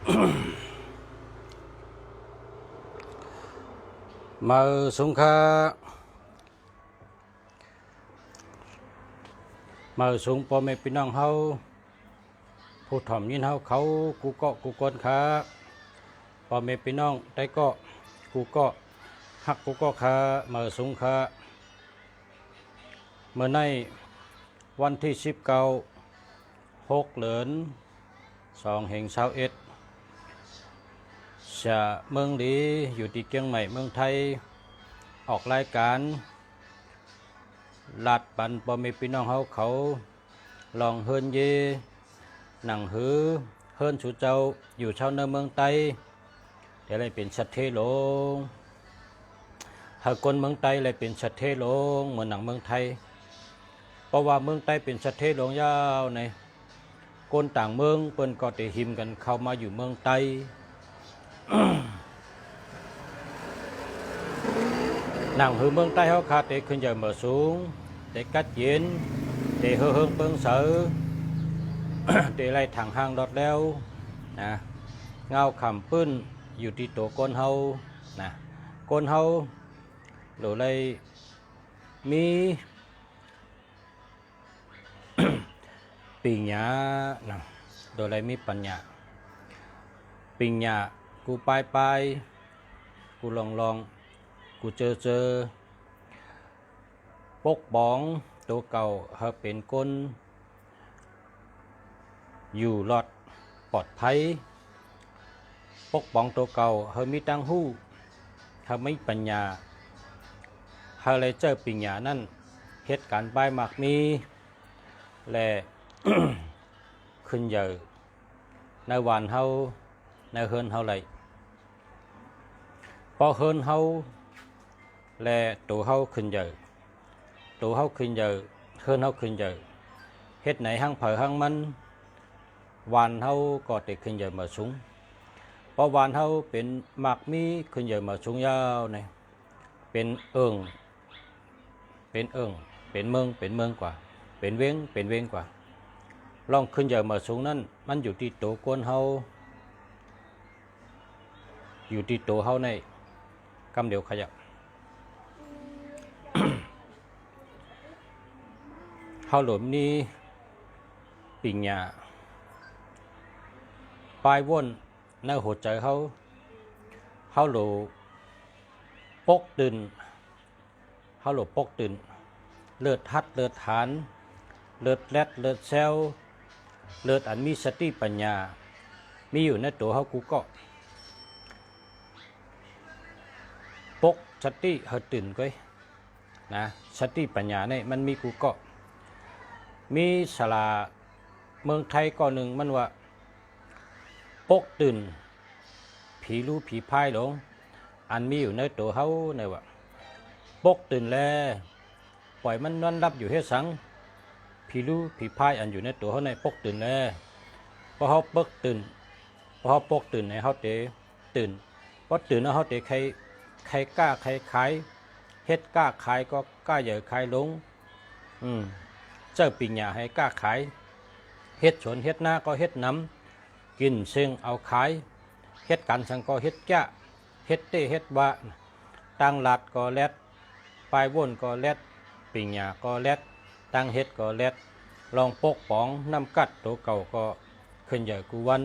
มาสงขามาสงพ่อแม่พี่น้องเฮาผู้ถ่อมยินเฮาเขากูเกาะกูกนขาพ่อแม่พี่น้องได้เกาะกูเกาะหักกูเกาะขามาสงขาเมื่อในวันที่19 6 เดือน2 แห่ง21จะเมืองดีอยู่ที่เชียงใหม่เมืองไทยออกรายการลาดปันพ่อแม่พี่น้องเขาลองเฮินเยหนังหือเฮินสู่เจ้าอยู่ชาวเนเมืองไต้เดี๋ยวเลยเป็นชัดเทลงหากคนเมืองไต้เลยเป็นชัดเทลงเหมือนหนังเมืองไทยเพราะว่าเมืองไต้เป็นชัดเทลงยาวในคนต่างเมืองเปิ้นก็ได้หิมกันเข้ามาอยู่เมืองไต้หนังหือเมืองใต้เขาขาดเตะขึ้นใหญ่mở xuống để cắt chiến để hơ hương bưng sở để lại thẳng hàng đọt leo nèเงาขำปื้นอยู่ที่ตัวก้นเฮานะก้นเฮาหรือเลยมีปิญญานะโดยเลยมีปัญญาปิญญากูไปกูลองกูเจอปกป้องตัวเก่าเขาเป็นคนอยู่รอดปลอดภัยปกป้องตัวเก่าเขามีตังหู้เขาไม่ปัญญาเขาเลยเจอปัญญานั่นเหตุการณ์ใบหมากมีและ ขึ้นเยอะในวันเฮาในเฮินเฮาเลยพอเฮินเฮาและตัวเฮาขึ้นเยอะตัวเฮาขึ้นเยอะเฮินเฮาขึ้นเยอะเฮ็ดไหนห้างเผยห้างมันวันเฮาก็ติดขึ้นเยอะมาสูงเพราะวันเฮาเป็นหมากมีขึ้นเยอะมาสูงยาวนี่เป็นเอิงเป็นเมืองกว่าเป็นเว้งกว่าลองขึ้นเยอะมาสูงนั้นมันอยู่ที่ตัวคนเฮาอยู่ที่ตัวเฮาในกำเดียวขยับเฮาหลมนี้ปิญญาปลายวนในหัวใจเฮาหลปกตื่นเฮาหลปกตื่นเลือดทัดเลือดฐานเลือดแรดเลือดเซลเลือดอันมีสติปัญญามีอยู่ในตัวเฮากูก็ปกสติเฮาตื่นก้อยนะสติปัญญาเนี่ยมันมีกูก็มีสลาเมืองไทยก่อนหนึ่งมันว่าปกตื่นผีรู้ผีพายหลงอันมีอยู่ในตัวเฮาเนี่ยว่าปกตื่นแลปล่อยมันนอนรับอยู่เฮ็ดสังผีรู้ผีพายอันอยู่ในตัวเฮาในปกตื่นแลพอเฮาปกตื่นพอเฮาปกตื่นในเฮาเตตื่นพอตื่นแล้วเฮาเตใครกล้าใครขายเฮ็ดกล้าขายก็กล้าใหญ่ขายลงเจ้าปิญญาให้กล้าขายเฮ็ดสวนเฮ็ดนาก็เฮ็ดน้ำกินเชิงเอาขายเฮ็ดกันสังก็เฮ็ดแก่เฮ็ดเต้เฮ็ดบะตั้งหลัดก็แลดปลายวนก็แลดปิญญาก็แลดตั้งเฮ็ดก็แลดลองปกป้องน้ำกัดตัวเก่าก็ขึ้นใหญ่กูวัน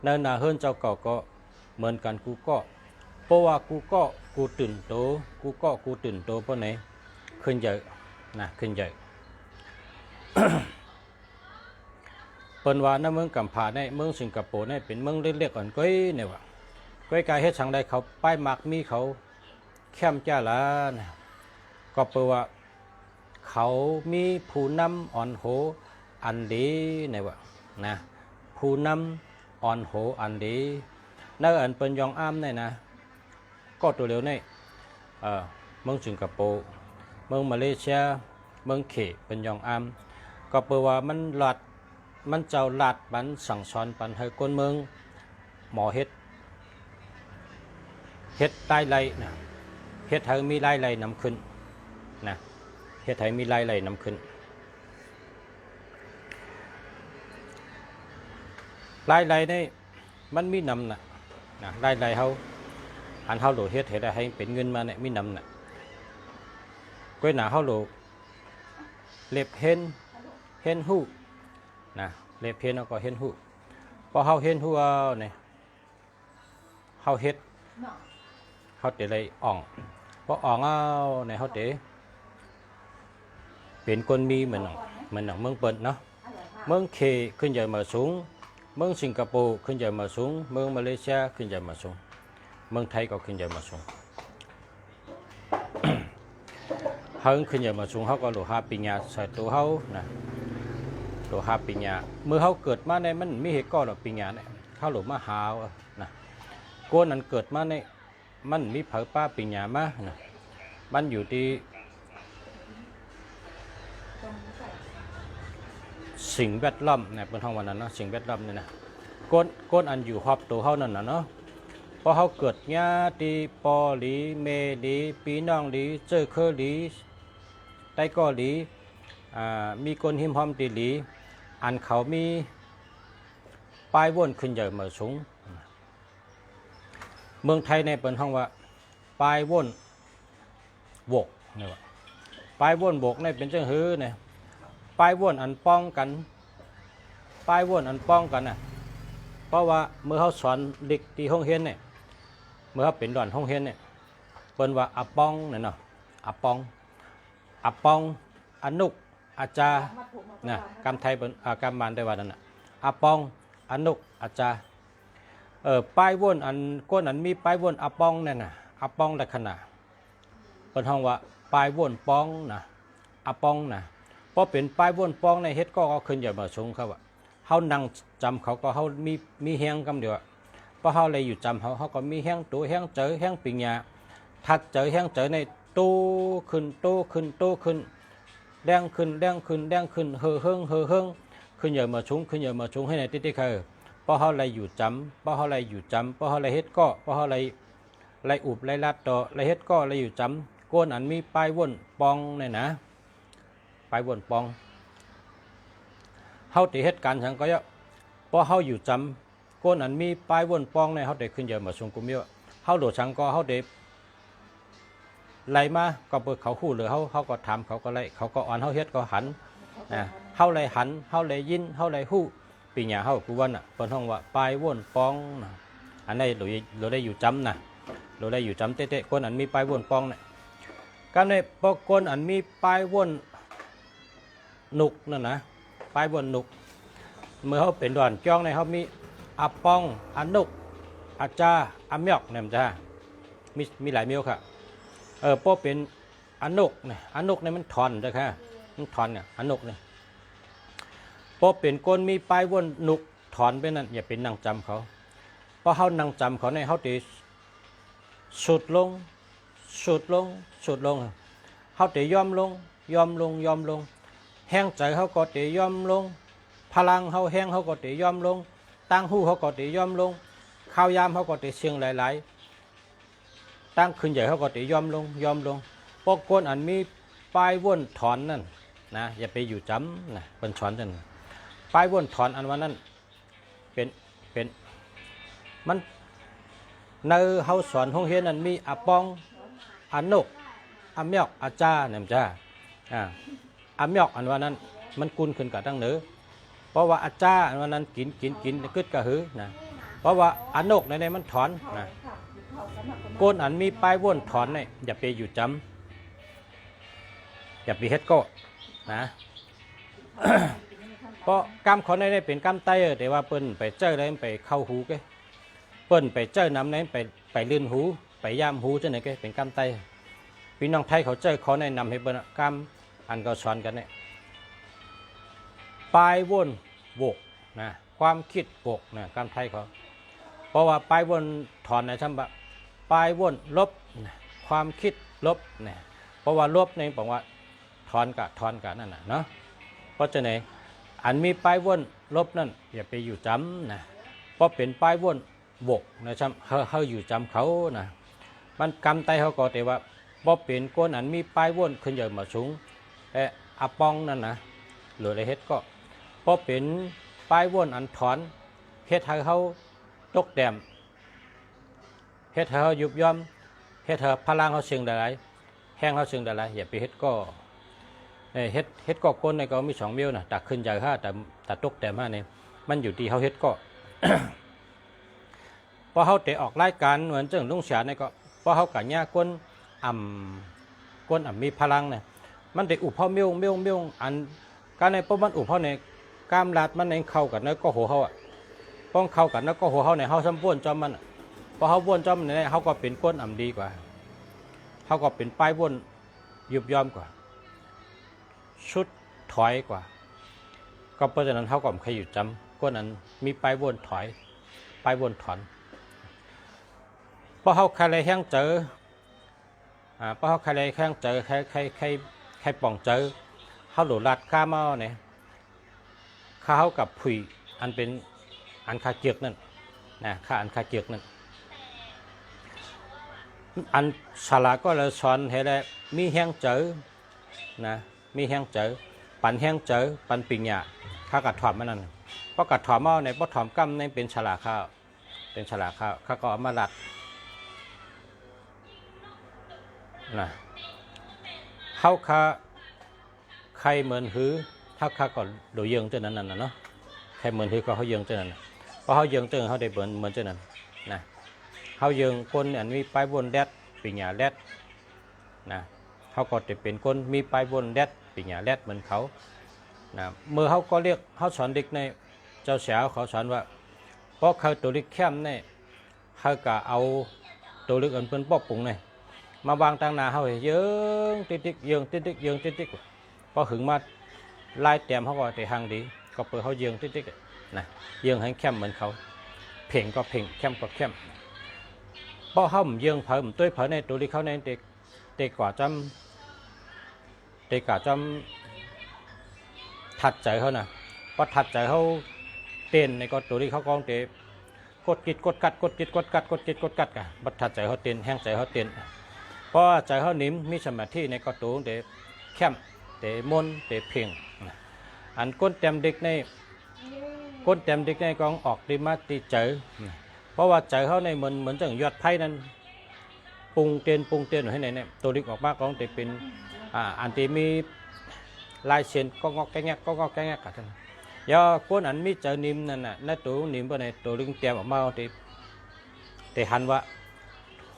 เนินนาเฮิรนเจ้าเก่าก็เหมือนกันกูก็เพราะว่ากูตื่นโตกูตื่นโตเพราะไหนขึ้นใหญ่นะขึ้นใหญ่ เปิ้นว่าในเมืองกัมพูชาในเมืองสิงคโปร์ในเป็นเมืองเล็กๆอ่อนก้อยเนี่ยว่าก้อยกายเฮ็ดสังใดเขาป้ายหมากมีเขาแคมจ้าละนะก็เปว่าเขามีผู้นำอ่อนโหอันดีเนี่ยว่านะผู้นำอ่อนโหอันดีในอันเปิ้นยองอ้ามเนี่ยนะก็ตัวเร็วนี่เมืองสิงคโปร์เมืองมาเลเซียเมืองเขเป็นยองอ้ามก็เปว่ามันเจ้าลาดปันสั่งสอนปันให้คนเมืองหมอเฮ็ดใต้ไรนะเฮ็ดให้มีไรนำขึ้นนะเฮ็ดให้มีไรนำขึ้นไรนี่ มันมีนำน่ะนะได้เฮาอันเฮาโหลเฮ็ดให้ได้ให้เป็นเงินมาเนี่ยมีนำน่ะก้อยหนาเฮาโหลเล็บเห็นหู้นะเล็บเห็นแล้วก็เห็นหู้พอเฮาเห็นหู้เอาเนี่ยเฮาเฮ็ดเฮาจะได้อ่องพออ่องเอาเนี่ยเฮาจะเป็นคนมีเหมือนเมืองเปิดเนาะเมืองเคขึ้นใหญ่มาสูงเมืองสิงคโปร์ขึ้นใหญ่มาสูงเมืองมาเลเซียขึ้นใหญ่มาสูงเมืองไทยก็ขึ้นใหญ่มาสูง เฮาขึ้นใหญ่มาสูงเฮาก็โลหะปัญญาใส่ตัวเฮานะโลหะปัญญาเมื่อเฮาเกิดมาในมันมีเหตุก่อหรอกปัญญาเนี่ยเฮาโลมาหานะโกนนั้นเกิดมาในมันมีเผอป้าปัญญามานะมันอยู่ที่สิ่งแวดล้อมเนี่ยเป็นห้องวันนั้นเนาะสิ่งแวดล้อมนี่นะก้นอันอยู่รอบตัวเฮานั่นน่ะเนาะพอเฮาเกิดญาติปอหลีเมหลีปีน้องหลีเจอเคอหลีไต้ก้อหลีมีคนหิมหอมตีหลีอันเขามีป้ายวนขึ้นใหญ่มาสูงเมืองไทยในเป็นห้องว่าป้ายวนโบกนี่ว่าป้ายวนโบกในเป็นจังหื้อเนี่ยป้ายวนอันป้องกันป้ายวนอันป้องกันน่ะเพราะว่าเมื่อเขาสอนเด็กที่ห้องเรียนเนี่ยเมื่อเขาเป็นดอนห้องเรียนเนี่ยเป็นว่าอาปองเนี่ยเนาะอาปองอนุกอาจารย์นะกำไทยเป็นกำมันได้ว่านั่นน่ะอาปองอนุกอาจารย์ป้ายวนอันก้นอันมีป้ายวนอาปองเนี่ยนะอาปองลักษณะเป็นห้องว่าป้ายวนปองนะอาปองนะเพราะเป็นป้ายวนปองในเฮ็ดก็ขึ้นใหญ่มาสูงครับว่าเฮานั่งจำเขาก็เฮามีแห้งกำเดียวเพราะเฮาเลยอยู่จำเขาก็มีแห้งตัวแห้งเจอแห้งปิญญาทัดเจอแห้งเจอในโตขึ้นแดงขึ้นเฮอเฮิงขึ้นใหญ่มาสูงให้ในติ๊กๆเพราะเฮาเลยอยู่จำเพราะเฮาเลยเฮ็ดก็เพราะเฮาเลยอุบเลยลัดต่อเลยเฮ็ดก็เลยอยู่จำก้นอันมีป้ายวนปองเนี่ยนะป้ายวนปองเฮาติเหตุการณ์ฉันก็เยอะเพราะเฮาอยู่จำก้นอันมีป้ายวนปองในเฮาได้ขึ้นเยอะมาสูงกุมเยอะเฮาโดดฉันก็เฮาได้ไล่มาก็เปิดเขาคู่หรือเฮาก็ถามเขาก็ไล่เขาก็อ่อนเฮาเฮ็ดก็หันนะเฮาเลยหันเฮาเลยยินเฮาเลยฮู้ปีหญ้าเฮากูว่าน่ะเปิ้นฮ้องว่าป้ายวนปองนะอันนี้เราได้อยู่จำนะเราได้อยู่จำเต๊ะๆก้นอันมีป้ายวนปองเนี่ยการในปกก้นอันมีป้ายวนหนุกนั่นนะป้ายวนหนุกเมื่อเขาเป็นด่านจ้องในเขามีอาปองอานุกอาจาอาเมียกเนี่ยมันจะมีหลายเมียวค่ะพวกเป็นอานุกเนี่ยมันถอนจ้ะค่ะมันถอนเนี่ยอานุกเนี่ยพวกเป็นก้นมีป้ายวนหนุกถอนไปนั่นอย่าเป็นนั่งจำเขาเพราะเขานั่งจำเขาในเขาตีสุดลงเขาตีย่อมลงแห้งใจเขาก็ตีย่อมลงพลังเขาแห้งเขาก็ตีย่อมลงตั้งหูเขาก็ตีย่อมลงข้าวยามเขาก็ตีเสียงหลายๆตั้งขึ้นใหญ่เขาก็ตีย่อมลงพวกคนอันมีป้ายวนถอนนั่นนะอย่าไปอยู่จำนะเป็นถอนนั่นป้ายวนถอนอันว่านั่นเป็นมันในเฮาสอนห้องเรียนนั้นมีอาปองอานุกอาเมียกอาจาเนี่ยจ้าอาเมียกอันว่านั้นมันกุนขึ้นกับตั้งเหนือเพราะว่าอาจาอันว่านั้นกินกึดกระหือนะเพราะว่าอานุกในมันถอนนะก้นอันมีป้ายวนถอนเนี่ยอย่าไปอยู่จำอย่าไปเฮ็ดก็นะเพราะกรรมของในเป็นกรรมไตแต่ว่าเปิ้นไปเจออะไรไปเข้าหูแกเปิ้นไปเจอน้ำนั้นไปลื่นหูไปย่ำหูจังไหนแกเป็นกรรมไตพี่น้องไทยเขาเจอเขาในนำให้เปิ้นกรรมอันก็สอนกันเนี่ยปลายวนโบกนะความคิดโบกนะกรรมไทยเขาเพราะว่าปลายวนถอนในช่ำบะปลายวนลบนะความคิดลบนะเพราะว่าลบในบอกว่าถอนกะนั่นน่ะเนาะเพราะฉะนั้นอันมีปลายวนลบนั่นอย่าไปอยู่จำนะเพราะเป็นปลายวนบกนะช่ำเขาอยู่จำเขานะมันกำไตเขาก็แต่ว่าบ่เป็นก้นอันมีปลายวนขึ้นใหญ่มาสูงแต่อาปองนั่นนะหรืออะไรเฮ็ดก็บ่เป็นปลายวนอันถอนเฮ็ดให้เขาต ตกแต้มเฮ็ดให้เขายุบย่อมเฮ็ดให้พลังเขาเสียงได้หลายแห้งเขาเสียงได้หลายอย่าไปเฮ็ดก็เฮ็ดก็คนในก็มี2มิ้วนะตักขึ้นจาก5แต่ตกแต้ม5นี่มันอยู่ที่เขาเฮ็ดก็ พอเขาเตะออกรายการเหมือนเจ้าลุงเสียนี่ก็พอเขากะญาก้นมีพลังเนี่ยมันได้อุบเขามิ้วอันการในพวกมันอุบเขาในกล้ามลาดมันในเข้ากันแล้วก็หัวเขาอ่ะป้องเข้ากันแล้วก็หัวเขาในเขาซ้ำบ้วนจอมมันพอเขาบ้วนจอมในเขาก็เป็นก้นดีกว่าเขาก็เป็นป้ายบ้วนยุบย่อมกว่าชุดถอยกว่าก็เพราะฉะนั้นเขาก็ไม่เคยอยู่จำก้นนั้นมีป้ายบ้วนถอยป้ายบ้วนถอนพอเขาใครเลยแห้งเจอพอเขาใครเลยแห้งเจอใครป่องเจอเขาหลุดลัดข้ามาเนี่ยข้าเขากับผุยอันเป็นอันคาเกียกนั่นนะข้าอันคาเกียกนั่นอันสาระก็เลยสอนให้ได้มีแห้งเจอนะมีแห้งเจอปั่นแห้งเจอปั่นปิงหยาข้ากัดถอดมันนั่นเพราะกัดถอดมาในเพราะถอมกั้มในเป็นฉลาข้าวเป็นฉลาข้าวข้าก็เอามาลัดนะเข้าข้าใครเหมือนหือถ้าข้าก็โดยเยิงเจ้านั้นน่ะเนาะใครเหมือนหือก็เขาเยิงเจ้านั้นเพราะเขาเยิงเจ้าเขาได้เหมือนเจ้านั้นนะเขาเยิงคนอันมีปลายบนแดดปิญญาแดดนะเขาก็จะเป็นคนมีปลายบนแดดปิญญาแดดเหมือนเขานะเมื่อเขาก็เรียกเขาสอนเด็กในเจ้าสาวเขาสอนว่าเพราะเขาตัวเล็กแคมเนี่ยเขาก็เอาตัวเล็กอันเป็นป๊อปปุ่งเนี่ยมาวางตั้งหน้าเขาเยิงติ๊กเยิงติ๊กพอหึงมาไล่เตรียมเขาก็แต่หางดีก็เปิดเขาเยิงติ๊กนะเยิงให้แคมเหมือนเขาเพ่งก็เพ่งแคมก็แคมเพราะเขาเยิงเผาตัวเผาในตัวที่เขาในเด็กกว่าจำถัดใจเขานะพอถัดใจเขาเต้นในก็ตัวที่เขากองเตะกดกัดกันบัดถัดใจเขาเต้นแห้งใจเขาเต้นเพราะใจเขานิ่มมีสมาธิในก็ตัวเตะแคมเตะมนเตะเพ่งอันก้นเต็มเด็กในกองออกดีมาตีเจอเพราะว่าใจเขาในเหมือนจังยอดไพ่นั้นปรุงเตียนให้ในเนี่ยตัวเล็กออกมากองเตะเป็นอันที่มีลายเส้นก็งอกแกงกันย่อก้นอันมีเจอนิ่มนั่นน่ะในตัวนิ่มบนในตัวเล็กเตรียมออกมาแต่หันว่า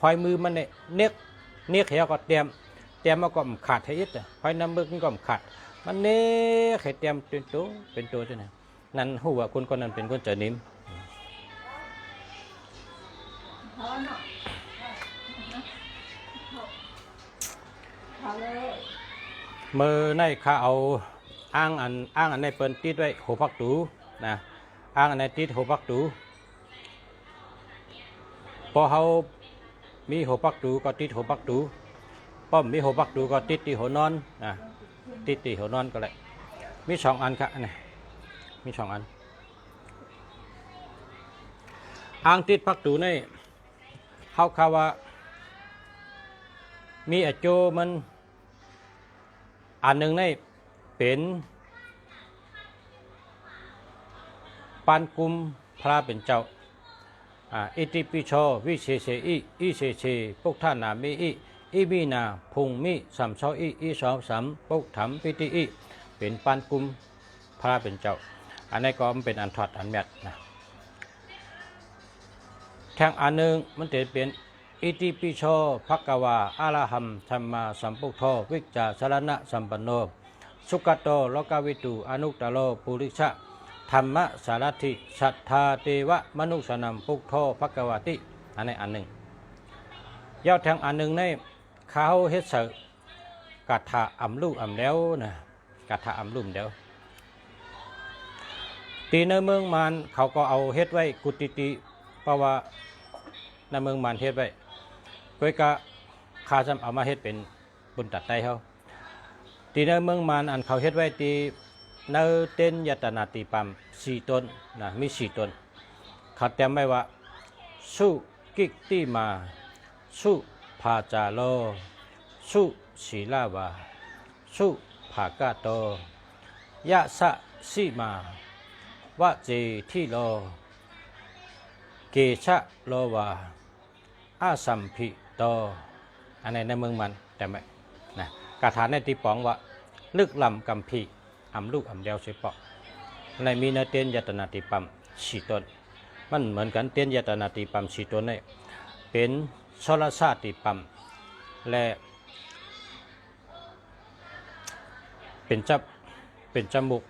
หอยมือมันเนี่ยเนียกเขาก็เตรียมมาก็ขาดให้ยึดหอยน้ำมึกมันก็ขาดมันเนี้ยให้เตรียมเป็นตัวใช่ไหมนั่นหัวคนนั้นเป็นคนเจอนิ่มเมื่อในข้าเอาอ้างอันในเปิ้นติดไว้หัวพักตูนะอ้างอันในติดหัวพักตูพอเขามีหัวพักตูก็ติดหัวพักตูป้อมมีหัวพักตูก็ติดที่หัวนอนนะติดที่หัวนอนก็เลยมี2 อันครับนี่มี2 อันอ้างติดพักตูในเขาข่าวว่ามีอโจมันอันหนึ่งในเป็นปานกุมพระเป็นเจ้าอิติปิโชวิเศษอิเศษปุกท่านามิอิมีนาพุงมิสัมโชอิสองสามปุกถมปิติเป็นปานกุมพระเป็นเจ้าอันนี้ก็มันเป็นอันถอดอันแมทนะแทงอันหนึ่งมันจะเป็นอิติปิโชภควาอะระหัมธัมมาสัมพุทโธวิจจาสรณะสัมปันโนสุขโตโลกวิตูอนุตตโรปุริชะธรรมะสารถิสัทธาเทวะมนุสนัมพุทโธภควติอันนี้อันหนึ่งยอดแทงอันหนึ่งในเขาเฮ็ดเสกถาอำลุ่มอำแล้วนะกถาอำลุ่มแล้วตีในเมืองมารเขาก็เอาเฮ็ดไว้กุติเพราะว่าในเมืองมารเฮ็ดไว้เพื่อก็ข้าจำเอามาเฮ็ดเป็นบุญตัดไตเขาตีในเมืองมารอันเขาเฮ็ดไว้ตีเนื้อเต้นยตนาตีปั๊ม4 ต้นนะมี4 ต้นเขาเตรียมไว้ว่าสุกิกติมาสุภาจาโลสุศีลาวาสุภากาโตยะสะสิมาวะเจทิโล เกชะโลวาอาสัมพิโตอันนี้ในเมืองมันแต่ไม่นะคาถาในที่ป๋องว่าลึกลำกัมพีลูกเดียวเสปะในมีเนเตียนยตนาติปัมสีตนมันเหมือนกันเตียนยตนาติปัมสีตนเนี่ยเป็นชลชาติปัมและเป็นจมูก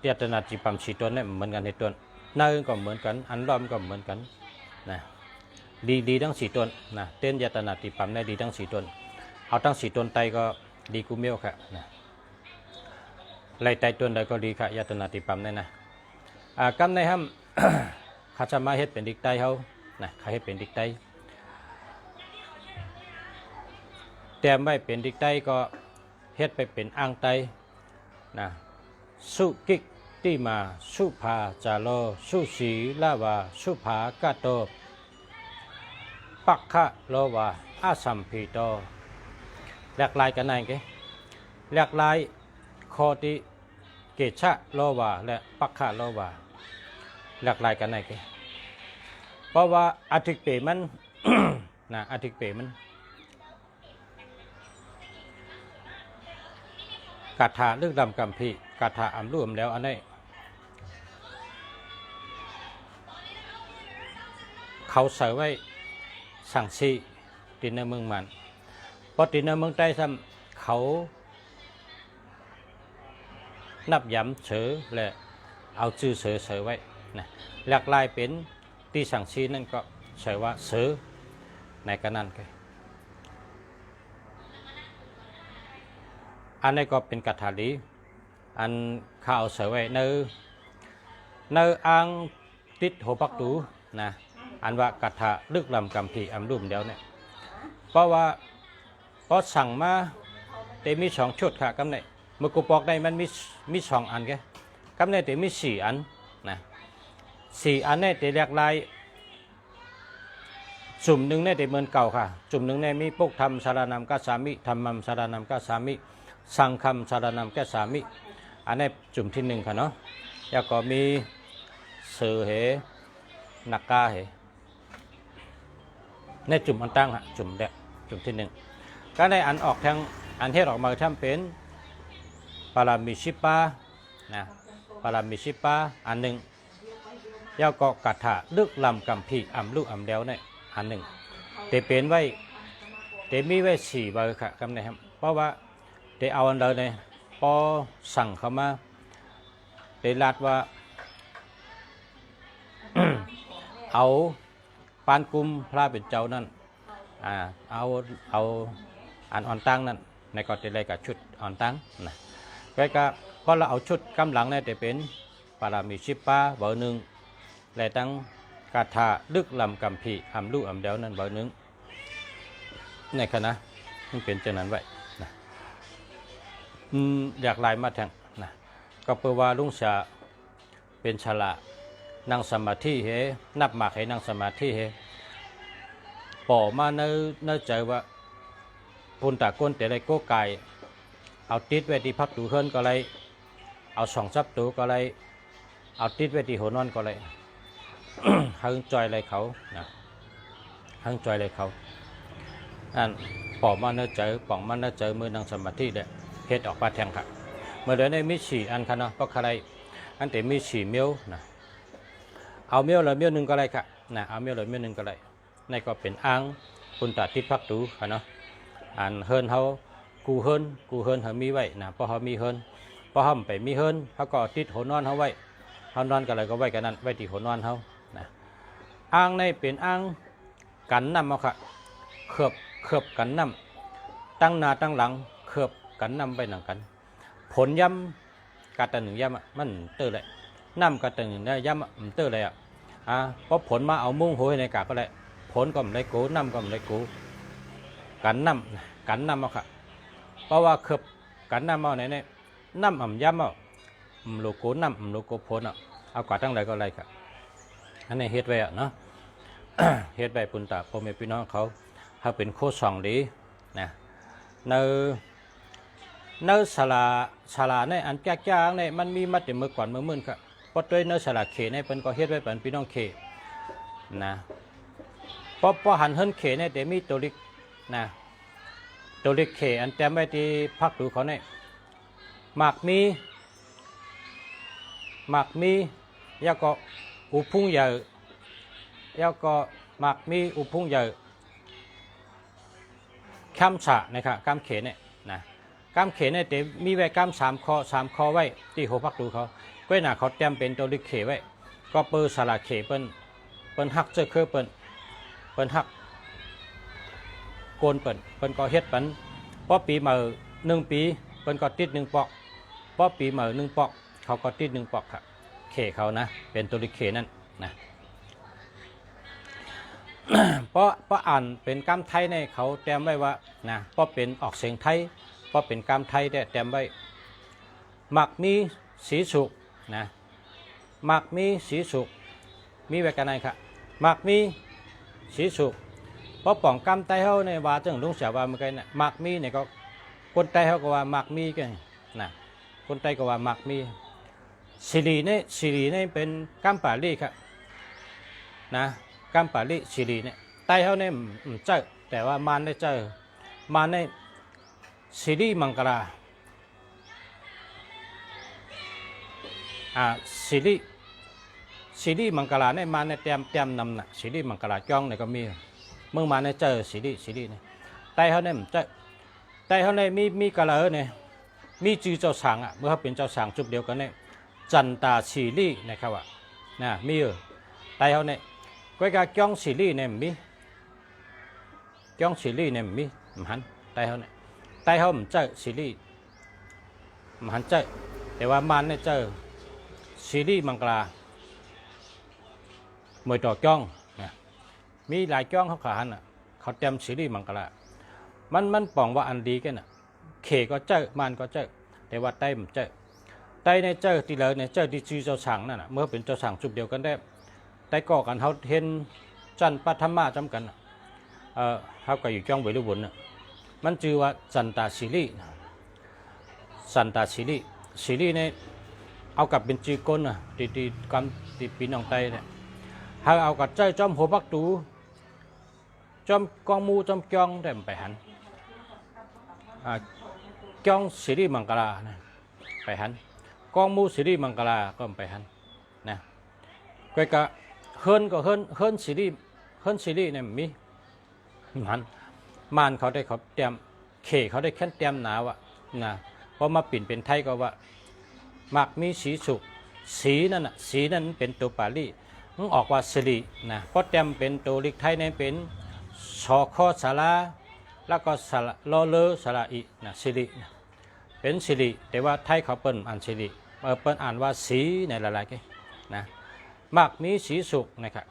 ยตนาติปัมสีตนเนี่ยเหมือนกันในตนหน้าก็เหมือนกันอันล้อมก็เหมือนกันนะดีทั้ง4ตนนะเต้นยตนาติปัมได้ดีทั้ง4ตนเอาทั้ง4ตนไตก็ดีกูเมียวค่ะนะไล่ไตตนใดก็ดีค่ะยตนาติปัมได้นะกำในห้ำข้าจะมาเฮ็ดเป็นดิกไตเขานะข้าเฮ็ดเป็นดิกไตแต่ไม่เป็นดิกไตก็เฮ็ดไปเป็นอ่างไตนะสุกิกติมาสุภาจาโลสุสีลาวาสุภากาโตปักขะโลวาอาสัมพีโตหลากหลายกันไหนแกหลากหลายคอติเกชะโลวาและปักขะโลวาหลากหลายกันไหนแกเพราะว่าอาทิตย์เปมัน นะอาทิตย์เปมันกาถาเรื่องดำกัมพีกาถาอัมร่วมแล้วอันนี้เขาใส่ไว้สั่งซีตินในเมืองมันพอตินในเมืองใต้ซ้ำเขานับย้ำเฉยและเอาชื่อเฉยไว้นะหลากหลายเป็นที่สั่งซีนั่นก็ใช้ว่าเฉยในกันนั่นก็อันนี้ก็เป็นกัตถาลีอันข้าวเฉยไว้ในอ่างติดหัวปักตูนะอันว่ากัตถาลึกลำกัมพีรุ่มเดียวเนี่ยเพราะสั่งมาแต่มี2ชุดค่ะกำเนิดเมื่อกูปอกได้มันมี2อันแกกำเนิดแต่มี4อันนะ4อันเนี่ยแต่หลากหลายจุ่มหนึ่งเนี่ยแต่เหมือนเก่าค่ะจุ่มหนึ่งเนี่ยมีปุกธรรมสารนามกัสสามิธรรมัมสารนามกัสสามิสังคัมสารนามกัสสามิอันนี้จุ่มที่1ค่ะเนาะแล้วก็มีเสือเหนักกาเหในจุ่มอันตั้งค่ะจุ่มเด็กจุ่มที่1ก็ได้อันออกทางอันเทศออกมาทำเป็นปารามิชิปานะปารามิชิปาอันหนึ่งยาวก็กัตถาลึกลำกัมพีลูกเดียวเนี่ยอันหนึ่งแต่เป็นไว้แต่มีไว้4 เบอร์ค่ะกำเนิดครับเพราะว่าแต่เอาอันเดิมเนี่ยพอสั่งเข้ามาแต่ลาดว่า เอาปานกุมพระเป็นเจ้านั่นเอาอันอ่อนตั้งนั่นในกอติเลยกับชุดอ่อนตั้งนะก็พอเราเอาชุดกำหลังเนี่ยจะเป็นปารามิชิปาเบอร์1และตั้งคาถาลึกลำกัมพีลูกเดียวนั่นเบอร์1ในคณะมันเป็นเช่นนั้นไว้นะอยากลายมาแทงนะก็เพื่อว่าลุงชาเป็นฉลานั่งสมาธิเฮนับหมากให้นั่งสมาธิเฮป่อมาเนื้อใจว่าพุนตะก้นแต่ไรโก้ไก่เอาติดไว้ที่พักตูเฮิรนก็เลยเอา2 ซับตูก็เลยเอาติดไว้ที่หัวนอนก็เลย หังจอยอะไรเขานะหังจอยอะไรเขาอันป่อมาเนื้อใจป่องมาเนื้อใจมือนั่งสมาธิเด็ดเฮ็ดออกมาแทงค่ะเมื่อเดือนนี้มี4 อันค่ะเนาะเพราะอะไรอันแต่มี4 เมียวนะเอาเมียวเลยเมียว1ก็ได้ค่ะนะเอาเมียวเลยเมียว1ก็ได้ในก็เป็นอ่างพุนตะติดพักตูค่ะเนาะอันเฮิรนเขากูเฮิรนเขามีไว้นะเพราะเขามีเฮิรนพอเขาไปมีเฮิรนเขาก็ติดหัวนอนเขาไว้เขานอนกันอะไรก็ไว้กันนั้นไว้ที่หัวนอนเขานะอ่างในเป็นอ่างกันน้ำเอาค่ะเคลือบกันน้ำตั้งหน้าตั้งหลังเคลือบกันน้ำไปหนังกันผลย้ำกัดแต่1 ย้ำมันเตอร์เลยน้ำกัดแต่1ได้ย้ำมันเตอร์เลยเพราะผลมาเอามุ่งโหยในกาก็เลยผลก็ไม่ได้กูน้ำก็ไม่ได้กูกันน้ำเอาค่ะเพราะว่าเคลือบกันน้ำเอาไหนเนี่ยน้ำย้ำเอาโลโก้น้ำโลโก้ผลเอากว่าตั้งไรก็ไรค่ะอันนี้เฮ็ดไว้เนาะ เฮ็ดไว้ปุ่นตาพ่อแม่พี่น้องเขาเป็นโคส่องดีนะในสลาในอันจ้างในมันมีมาแต่เมื่อก่อนเมื่อมื่นครับเพราะด้วยในสลาเขในเป็นก็เฮ็ดไว้เป็นพี่น้องเข นะพอหันเฮินเขเนี่ยเดี๋ยวมีตัวลิกนะตัวลิกเขอันแต้มไว้ที่พักดูเขาเนี่ยหมากมีแล้วก็อุพุ่งใหญ่แล้วก็หมากมีอุพุ่งใหญ่ข้ามฉะนะครับข้ามเขเนี่ยนะข้ามเขเนี่ยเดี๋ยวมีไว้ข้าม3 ข้อไว้ที่หัวพักดูเขาก็น่ะเขาแต้มเป็นตัวลิกเขไว้ก็เปิดสระเขเปิ้นหักเจอคือเปิ้นหักโกนเปิ้นก็เฮ็ดปันพอปีมา1 ปีเปิ้นก็ติด1 ปอกพอปีมา1 ปอกเขาก็ติด1 ปอกครับเขเขานะเป็นตัวลิกเขนั่นนะ เพราะอ่านเป็นกรรมไทยในเขาแต้มไว้ว่านะเพราะเป็นออกเสียงไทยเพราะเป็นกรรมไทยแต้มไว้หมักมีสีสุกนะหมักมีสีสุกมีไว้กันไหนครับหมักมีสีสุกเพราะป่องกรรมไตเขาในว่าจังลุงเสียว่าเมื่อกี้นะหมักมีเนี่ยก็คนไตเขาก็ว่าหมักมีกันนะคนไตก็ว่าหมักมีสิริเนี่ยเป็นกรรมปาลีครับนะกรรมปาลีสิริเนี่ยไตเขาเนี่ยเจอแต่ว่ามันได้เจอมันในสิริมังกราสิริมังกราเนี่ยมันในเตรียมนำน่ะสิริมังกราจ้องเนี่ยก็มีเมื่อมาในเจอสิริเนี่ยไตเขาเนี่ยเจอไตเขาเนี่ยมีกะเลเนี่ยมีจือเจ้าสางอ่ะเมื่อเขาเป็นเจ้าสางจุดเดียวกันเนี่ยจันตาสิรินะครับว่านะมีไตเขาเนี่ยก็การจ้องสิริเนี่ยมีจ้องสิริเนี่ยมีหันไตเขาเนี่ยไตเขาเจอสิริหันเจอแต่ว่ามันเนี่ยเจอสิริมังกราเมื่อต่อจ้องมีหลายจ้องเขาขาหันอ่ะเขาเต็มสิริมังกรามันป่องว่าอันดีกันอ่ะเขก็เจอมันก็เจอแต่ว่าไตมันเจอไตในเจอที่เลยในเจอที่ชื่อเจ้าสังนั่นน่ะเมื่อเป็นเจ้าสังจุดเดียวกันได้ไตก่อกันเขาเห็นจันปัทมาจำกันเขาก็อยู่จ้องไว้ด้วยบนน่ะมันชื่อว่าจันตาสิริเนี่ยเอากับเป็นจีก้นน่ะตีกำตีปีนองไตเนี่ยถ้าเอากับใจจอมหัวปักตูจอมกองมูจอมจ้องได้ไปหันจ้องสิริมังกราไปหันกองมูสิริมังกราก็ไปหันนะก็กะเฮินสิริเนี่ยมีหันมันเขาได้เขาเตรียมเขเขาได้แค่เตรียมหนาวะนะพอมาปิ่นเป็นไทยก็ว่ามักมีสีสุกสีนั่นน่ะสีนั้นเป็นตัวปาลีมันออกว่าสิรินะเพราะเตรียมเป็นตัวลิกไทยเนี่ยเป็นสอคอสาราแล้วก็สระลอเลอสระอีนะสิริเป็นสิริแต่ว่าไทยเขาเปิ้นอ่านสิริเปิ้นอ่านว่าสีในหลายๆกันนะมักมีสีสุกนะครับ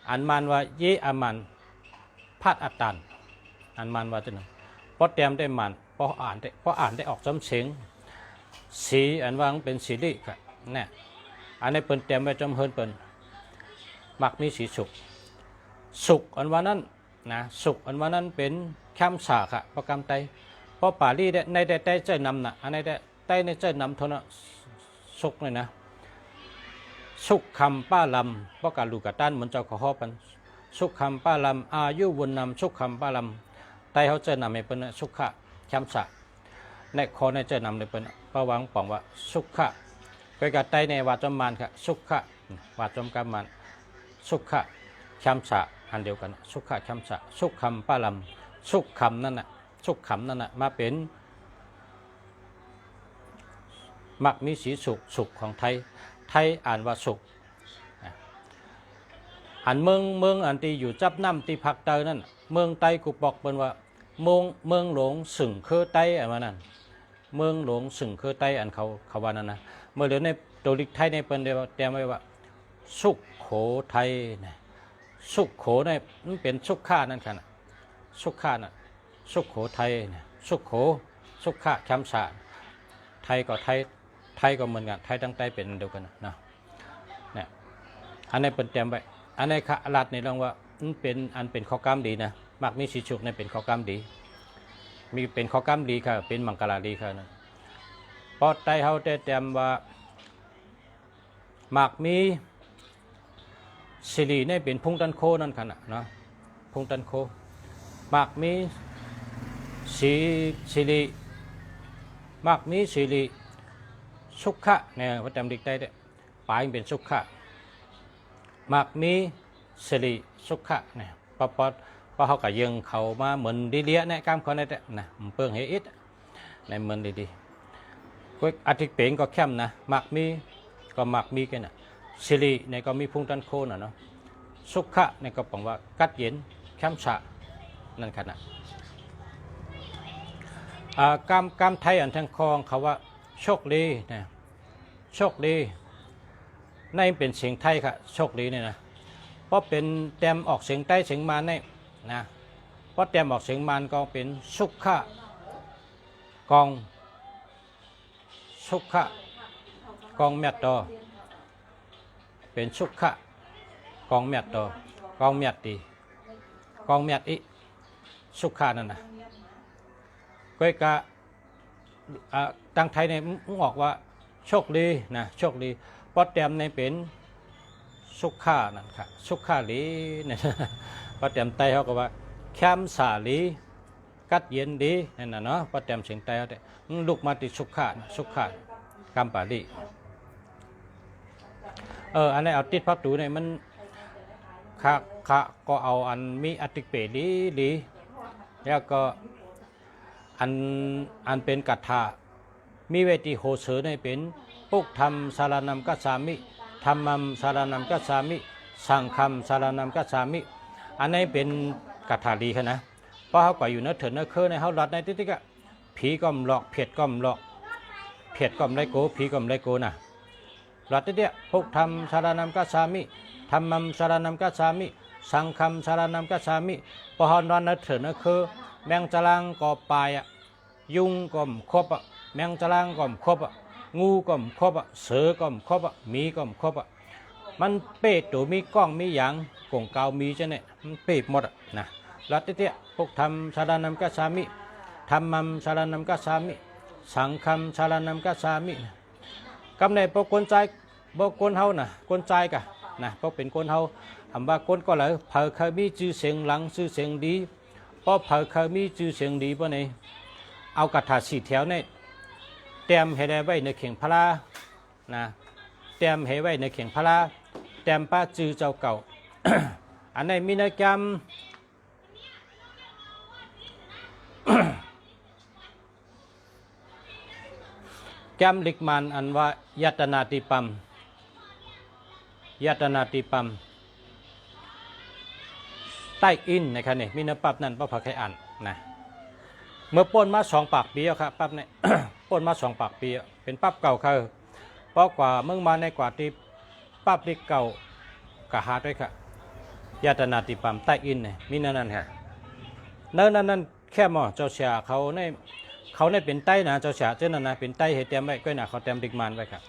อ่านมันว่าเยอามันพัดอัตตันอ่านมันว่าจะหนึ่งเพราะเตรียมได้มันเพราะอ่านได้ออกจำเสียงสีอันว่าเป็นสิริครับเนี่ยอันนี้เปิ้นเตรียมไว้จำเฮินเปิ้นมักมีสีสุกอันว่านั้นนะสุกอันว่านั้นเป็นคำสาค่ะประกรรมไตเพราะป่าลี่ในได้ใจนำนะอันนี้ได้ในใจนำเท่านั้นสุกเลยนะสุกคำป้าลำเพราะการลูกกระตันเหมือนเจ้าขอฮอปันสุกคำป้าลำอายุวนนำสุกคำป้าลำไตเขาใจนำให้เป็นสุขะคำสาในคอในใจนำในเป็นประวังป่องว่าสุขะก็การไตในวาจมานค่ะสุขะวาจมกรรมันสุขะคำสาอันเดียวกันสุขะคำสะสุขคำป้าลำสุขคำนั่นน่ะสุขคำนั่นน่ะมาเป็นมักมีสีสุกของไทยอ่านว่าสุกอันเมืองอันที่อยู่จับน้ำที่พักเตอนั่นเมืองไตกูบอกเป็นว่าเมืองหลวงสึ่งคือไตอันว่านั่นเมืองหลวงสึ่งคือไตอันเขาว่านั่นนะเมื่อเดี๋ยวในตัวลิกไทยในเป็นเดียวเตรียมไว้ว่าสุขโขไทยนะสุขโขเนี่ยมันเป็นสุขข้านั่นค่ะสุขข้าน่ะสุขโขไทยเนี่ยสุขโขสุขข้าคำสาไทยก็ไทยก็เหมือนกันไทยตั้งใจเป็นเดียวกันนะเนี่ยอันนี้เป็นเตรียมไว้อันนี้ขลัดในเรื่องว่าเป็นข้อกล้ามดีนะมักมีสีสุกเนี่ยเป็นข้อกล้ามดีมีเป็นข้อกล้ามดีค่ะเป็นมังกรดีค่ะนะเพราะไตเขาได้เตรียมว่ามักมี สิริเนี่ยเป็นพุงตันโคนั่นขนาดเนาะพุงตันโคมากมีสิริมากมีสิริสุขะเนี่ยพระจำดิกได้เนี่ยปลายเป็นสุขะมากมีสิริสุขะเนี่ยพอเขาก็ยังเขามาเหมือนดีเลี้ยเนี่ยกล้ามเขาเนี่ยนะเปิงเฮอิดในเหมือนดีก็อาทิตย์เป็นก็เข้มนะมากมีก็มากมีกันนะสิริเนี่ยก็มีพุงตันโคน่ะเนาะสุขะเนี่ยก็บอกว่ากัดเย็นเข้มฉะนั่นขนาดกามไทยอันทางคองเขาว่าโชคดีนะโชคดีในเป็นเสียงไทยค่ะโชคดีเนี่ยนะเพราะเป็นแต้มออกเสียงใต้เสียงมารเนี่ยนะเพราะแต้มออกเสียงมารก็เป็นสุขะกองสุขะกองเมียดต่อเป็นสุขะกองเมียดต่อกองเมียดดีกองเมียดอีสุขะนั่นนะก็กะตังไทยเนี่ยบอกว่าโชคดีนะโชคดีเพราะแต้มในเป็นสุขะนั่นค่ะสุขะลีเนี่ยเพราะแต้มไตเขาก็ว่าแคมสาลีกัดเย็นดีนั่นนะเนาะเพราะแต้มเสียงไตเขาแต่ลูกมาติสุขะสุขะกัมปาลีอันนี้เอาติดพักตูเนี่ยมันค่ะก็เอาอันมีอติเปดีแล้วก็อันเป็นกัตถามีเวทีโหเสือในเป็นปุกธรรมสารนัมกัสสามิธรรมัมสารนัมกัสสามิสังฆัมสารนัมกัสสามิอันนี้เป็นกัตถาลีค่ะนะเพราะเขาก็อยู่เนื้อเถินเนื้อเคอในเขาลัดในติ๊กๆผีก็มหลอกเพียดก็มหลอกเพียดก็มไรโกผีก็มไรโกนะลัดติ๊กๆปุกธรรมสารนัมกัสสามิธรรมัมสารนัมกัสสามิสังฆัมสารนัมกัสสามิพอเขานอนเนื้อเถินเนื้อเคอแมงจรังก็ปลายยุงก็มครบแมงจรังก็มครบงูก็มครบเสือก็มครบหมีก็มครบมันเป๊ะตัวมีกล้องมีหยางกงเกามีจะเนี่ยมันเป๊ะหมดนะลัดเตี้ยพวกทำสารนัมกัสสามิธรรมัมสารนัมกัสสามิสังฆัมสารนัมกัสสามิกำเนิดพวกคนใจพวกคนเฮานะคนใจกะนะพวกเป็นคนเฮาคำว่าคนก็เลยเผยเคยมีชื่อเสียงหลังชื่อเสียงดีเพราะเผยเคยมีชื่อเสียงดีเพราะไหนเอากระถาสีแถวเนี่ยเตรียมให้ได้ไว้ในเข่งพลานะเตรียมให้ไว้ในเข่งพลาเตรียมป้าจือเจ้าเก่า อันนี้มีนกรรม แกมลิกมันอันว่ายัตนาติปัมยัตนาติปัมใต้อินนะครับเนี่ยมีเนื้อปั๊บนั่นปั๊บผักให้อ่านนะเมื่อป้นมา2 ปากปีครับปั๊บเนี่ย ป้นมา2 ปากปีเป็นปั๊บเก่าคือเพราะกว่าเมื่อมาในกว่าที่ปั๊บที่เก่ากะหาด้วยค่ะยาตนาติปัมใต้อินเนี่ยมีนั่นค่ะนั่นแค่หมอเจ้าเสียเขาในเป็นใต้นะเจ้าเสียเจ้านั่นนะเป็นใต้ให้เตรียมไว้ก็น่ะเขาเตรียมดิกมันไว้ครับ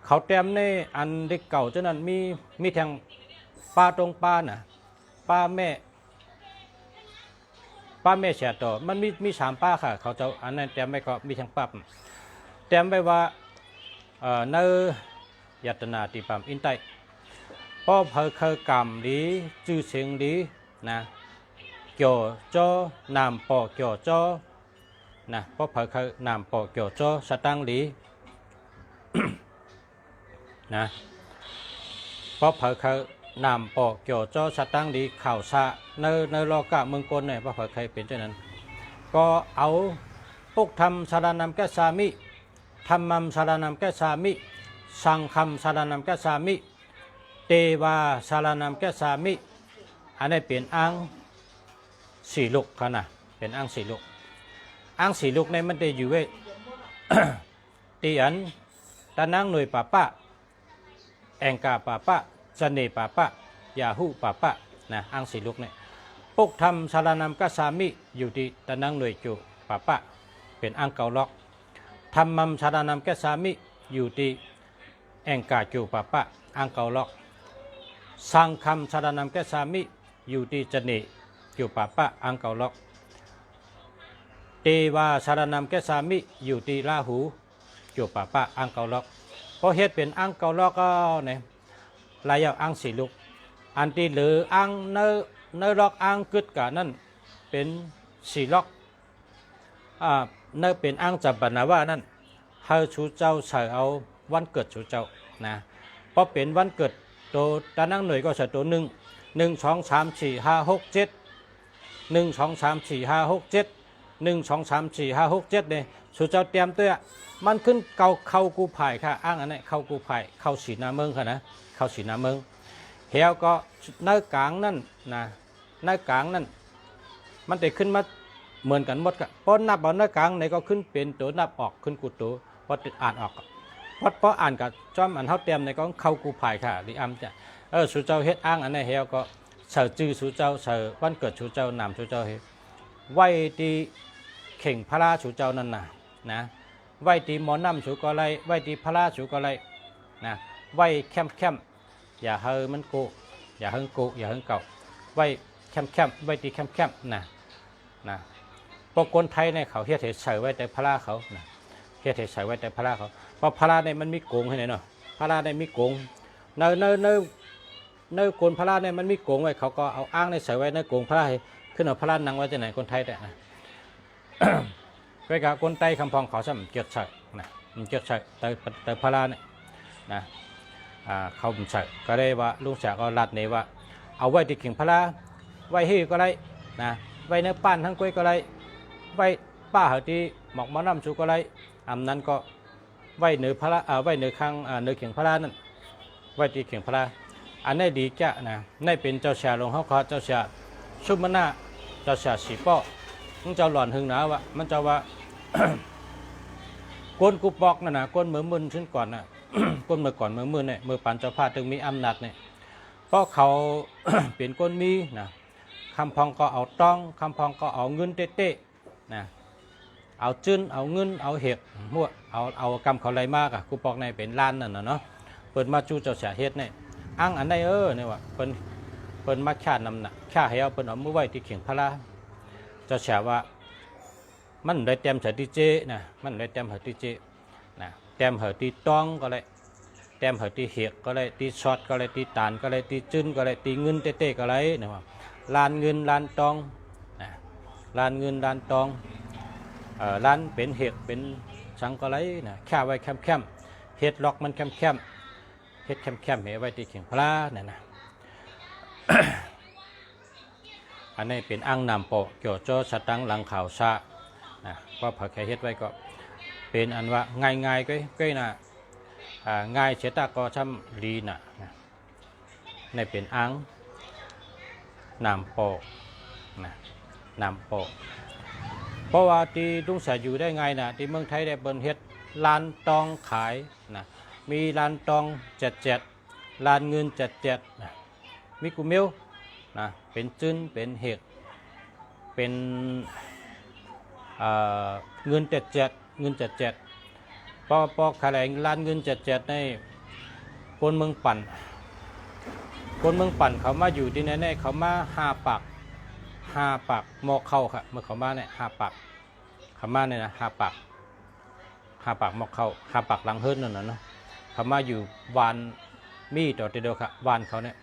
เขาเตรียมในอันดิกเก่าเจ้านั้นมีแทงปลาตรงปลาน่ะปลาแม่เสียต่อมันมี3 ป้าค่ะเขาจะอันนั้นเตรียมไว้ก็มีทั้งปั๊บเตรียมไว้ว่าเนื้อยัตนาติปัมอินไตเพราะเพอเคยกรรมดีจื้อเสียงดีนะเกี่ยวจ้อนามปอเกี่ยวจ้อนะเพราะเพอเคยนามปอเกี่ยวจ้อสตังดี นะเพราะเพอเคยนามปอเกี่ยวจ้อสตังดีข่าวซาในโลกะเมืองกลเนี่ยเพราะเพอเคยเป็นเช่นนั้นก็เอาปุกธรรมสารนัมกัสสามิธรรมัมสารนัมกัสสามิสังฆัมสารนัมกัสสามิเตวาสารนัมกัสสามิอันนี้เป็นอังสีลูกค่ะนะเป็นอังสีลูกอังสีลูกในมันจะอยู่เว้ ตีอันตานังหน่วยป่าป้าแองกาป่าป้าเสน่ห์ป่าป้ายาหูป่าป้านะอังสีลูกเนี่ยปุกธรรมสารนัมกัสสามิอยู่ที่ตานังหน่วยจูป่าป้าเป็นอังเกาล็อกธรรมัมสารนัมกัสสามิอยู่ที่แองกาจูป่าป้าอังเกาล็อกสังฆัมสารนัมกัสสามิอยู่ที่เสน่ห์จูป่าป้าอังเกาล็อกเตวาสารนัมกัสสามิอยู่ที่ราหูจูป่าป้าอังเกาล็อกเพราะเหตุเป็นอังเกาล็อกก็เนี่ย ลายเอาอังสีลูกอันที่เหลืออังเนล็อกอังกึดกะนั่นเป็นสีล็อกเนเป็นอังจับบรรณาว่านั่นเฮาชูเจ้าใส่เอาวันเกิดชูเจ้านะเพราะเป็นวันเกิดตัวตานั่งหน่วยก็ใส่ตัว1 1 2 3 4 5 6 7 1 2 3 4 5 6 7 1 2 3 4 5 6 7เนี่ยชูเจ้าเตรียมตัวมันขึ้นเข้ากูไผ่ค่ะอ้างอันนี้เข้ากูไผ่เข้าสีน้ำเมืองค่ะนะเข้าสีน้ำเมืองเฮียก็ในกลางนั่นนะในกลางนั่นมันจะขึ้นมาเหมือนกันหมดค่ะพอนับเอาในกลางในก็ขึ้นเป็นตัวนับออกขึ้นกูตัวพอติดอ่านออกพออ่านกับจอมอันเท่าเตรียมในก็เข้ากูไผ่ค่ะดิอัมจะสุเจ้าเฮ็ดอ้างอันนี้เฮียก็เสือจื้อสุเจ้าเสือวันเกิดสุเจ้านำสุเจ้าเฮ็ดไว้ที่เข่งพระราสุเจ้านั่นนะไว้ที่หมอน้ำสุก็ไรไว้ที่พระราสุก็ไรนะไว้เข้มอย่าเฮอมันโกอย่าเฮงโกอย่าเฮงเก่าไว้เข้มไว้ที่เข้มนะพวกคนไทยเนี่ยเขาเฮ็ดให้ใส่ไว้แต่พระราเขานะเฮ็ดให้ใส่ไว้แต่พระราเขาเพราะพระราเนี่ยมันมีโกงให้ไหนเนาะพระราเนี่ยมีโกงในโกนพระราเนี่ยมันมีโกงไว้เขาก็เอาอ้างในใส่ไว้ในโกงพระราขึ้นเอาพระรานังไว้ที่ไหนคนไทยแต่นะ ไปกับคนไทยคำพองเขาซ้ำเกียรติใส่นะมันเกียรติใส่แต่พระราเนี่ยนะเขาใส่ก็ได้ว่าลุงแสกก็รัดเนี่ยว่าเอาไว้ที่เข่งพระราไว้ให้ก็ได้นะไว้ในป้านทั้งกล้วยก็ได้ไว้ป้าเหที่หมอกมะน้ำชูก็ได้อันนั้นก็ไว้เหนือพระราไว้เหนือข้างเหนือเข่งพระรานั่นไว้ที่เข่งพระราอันนี้ดีจ้ะนะนี่เป็นเจ้าชาลงเขาเจ้าชาชุมนาเจ้าชาสีป้อมันเจ้าหล่อนหึงหนาวะมันเจ้าว่า ก้นกูปอกนั่นนะก้นเหมือนมึนขึ้นก่อนนะ ก้นเมื่อก่อนเมื่อมือเนี่ยมือปันเจ้าพาถึงมีอำนาจเนี่ยเพราะเขา เปลี่ยนก้นมีนะคำพองก็เอาต้องคำพองก็เอาเงินเต๊ะๆนะเอาจื้นเอาเงินเอาเห็ดมั่วเอากำเขาไรมากอะกูปอกในเป็นล้านนั่นนะเนาะเปิดมาจูเจ้าเสียเฮ็ดเนี่ยอ้างอันใดเนี่ยว่าเปิ้นมาฆ่านำน่ะฆ่าให้เอาเปิ้นเอามือไว้ที่เข่งพระราเจ้าเสียว่ามันได้เต็มเถิดที่เจนะมันได้เต็มเถิดที่เจนะเต็มเถิดที่ต้องก็เลยเต็มเถิดที่เห็ดก็เลยที่ช็อตก็เลยที่ตานก็เลยที่จื้นก็เลยที่เงินเต๊ะๆก็เลยเนี่ยว่าลานเงินลานตองนะลานเงินลานตองลานเป็นเห็ดเป็นสังก็เลยนะฆ่าไว้เข้มๆเห็ดล็อกมันเข้มเฮ็ดเข้มๆไว้ที่เข่งพระเนี่ยนะ อันนี้เป็นอ่างน้ำโปะเกี่ยวโจ้สตังหลังข่าวซะนะว่าพอแค่เฮ็ดไว้ก็เป็นอันว่าง่ายๆก็น่ะง่ายเฉตาก็ช่ำลีน่ะนี่เป็นอ่างน้ำโปะนะน้ำโปะเพราะว่าที่ลุงสายอยู่ได้ไงนะที่เมืองไทยได้เปิดเฮ็ดลานตองขายนะมีลานตอง77ลานเงิน77นะมีกุมิวนะเป็นจื้นเป็นเห็ดเป็นเงิน77พอขายลานเงิน77ในคนเมืองปั่นเขามาอยู่ที่ไหนเขามา5 ปากหมอกเข้าค่ะเมื่อเขามาเนี่ย5 ปากเขามาเนี่ยนะ5 ปากหมอกเข้า5 ปากหลังเฮิร์นนั่นน่ะเนาะเขามาอยู่วานมีต่อเดียวค่ะวานเขาเนี่ย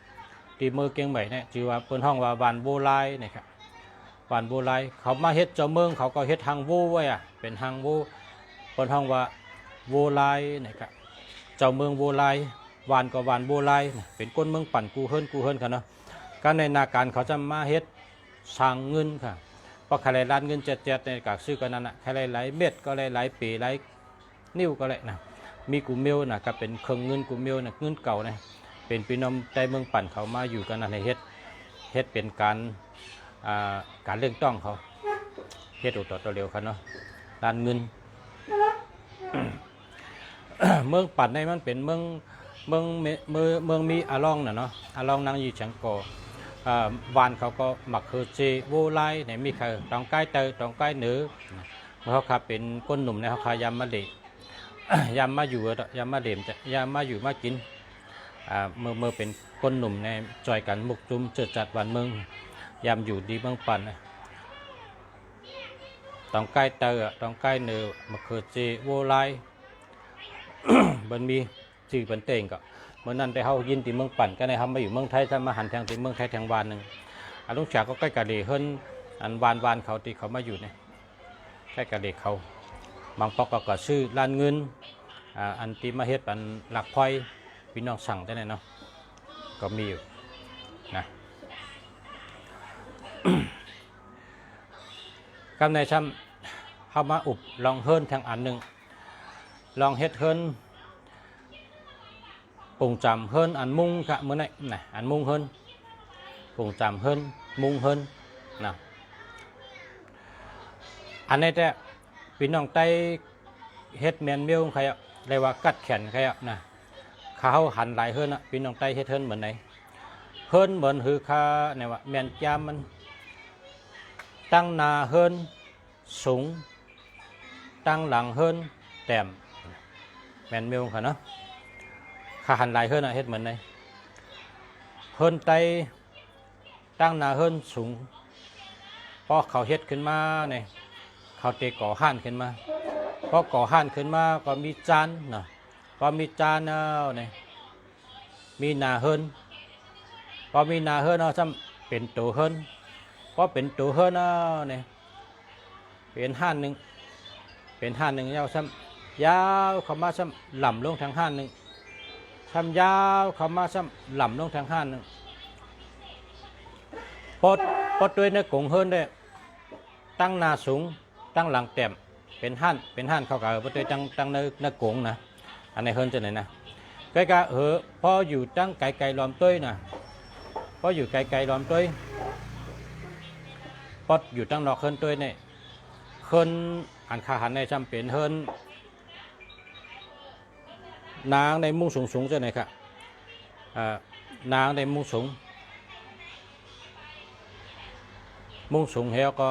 ตีมือเก่งใหม่เนี่ยชื่อว่าเปิ้นห้องว่าวานโบไลเนี่ยครับวานโบไลเขามาเฮ็ดเจ้าเมืองเขาก็เฮ็ดทางโวไว้อะเป็นทางโวเปิ้นห้องว่าโวไลเนี่ยครับเจ้าเมืองโวไลวานก็วานโบไลเป็นก้นเมืองปั่นกูเฮิรนค่ะเนาะการในนาการเขาจะมาเฮ็ดสร้างเงินค่ะเพราะใครร้านเงิน77ในกากซื้อกันนั่นน่ะใครหลายเม็ดก็หลายปีหลายนิ้วก็เลยนะมีกูเมลนะก็เป็นเครื่องเงินกูเมลนะเงินเก่านะเป็นพี่น้องใจเมืองปั่นเขามาอยู่กันในเฮ็ดเป็นการเรื่องต้องเขาเฮ็ดอุตตัวเร็วครับเนาะด้านเงิน เมืองปั่นในมันเป็นเมืองมีอาลองน่ะเนาะอาลองนางยีเฉียงโกวานเขาก็หมักคือเจโวไลเนี่ยมีใครตองใกล้เตยตองใกล้เหนือเขาขับเป็นก้นหนุ่มในเขาขายำมะเดยามมาอยู่ยามมาเดมจะยามมาอยู่มากินเมื่อเป็นคนหนุ่มในจอยกันมุกจุมเจิดจัดวันเมืองยามอยู่ดีเมืองปั่นต้องใกล้เตอต้องใกล้เนื้อมาคือเจโวไล บันมีชื่อบันเตงก็ เมื่อนั้นได้เฮายินที่เมืองปั่นก็ได้เฮามาอยู่เมืองไทยถ้ามาหันทางที่เมืองไทยทางวานนึงอันลุงจากก็ใกล้กะเลเฮิรนอันวานเขาที่เขามาอยู่เนี่ยใกล้กะเลเขาบางปอกก็ซื้อล้านเงินอันที่มาเฮ็ดอันหลักพลอยพี่น้องสั่งได้เนาะก็มีอยู่นะกำในช้ำเข้ามาอุบลองเฮิรนทางอันหนึ่งลองเฮ็ดเฮิรนปุ่งจำเฮิรนอันมุงกะเมื่อไหร่นะอันมุงเฮิรนปุ่งจำเฮิรนมุงเฮิรนนะอันนี้แต่พี่น้องไต้เฮ็ดแมนเมียวใครอ่ะเรียกว่ากัดแขนใครอ่ะนะเขาหันหลายเฮิรนอ่ะพี่น้องไต้เฮ็ดเฮิรนเหมือนไหนเฮิรนเหมือนคือคาเนี่ยว่าแมนจามมันตั้งนาเฮิรนสูงตั้งหลังเฮิรนแต้มแมนเมียวค่ะเนาะขาหันหลายเฮิรนอ่ะเฮ็ดเหมือนไหนเฮิรนไต้ตั้งนาเฮิรนสูงพอเขาเฮ็ดขึ้นมาเนี่ยเขาเตะก่อห่านขึ้นมาพอก่อห่านขึ้นมาก็มีจานเนาะพอมีจานเนี่ยมีนาเฮิรนพอมีนาเฮิรนซ้ำเป็นตัวเฮิรนพอเป็นตัวเฮิรนเนี่ยเป็นห่านหนึ่งเป็นห่านหนึ่งยาวซ้ำยาวเข้ามาซ้ำหล่ำลงทางห่านหนึ่งซ้ำยาวเข้ามาซ้ำหล่ำลงทางห่านหนึ่งปดด้วยในกงเฮิรนได้ตั้งนาสูงตั้งหลังแต้มเป็นห่านเข้ากับปดด้วยตั้งในกงนะอันในเฮิรนจะไหนนะไก่กะพออยู่ตั้งไก่ล้อมต้วยนะพออยู่ไก่ล้อมต้วยปดอยู่ตั้งนอกเฮิรนต้วยเนี่ยเฮิรนอันขาหันในจำเป็นเฮิรนนางในมุ้งสูงจะไหนครับนางในมุ้งสูงเฮาก็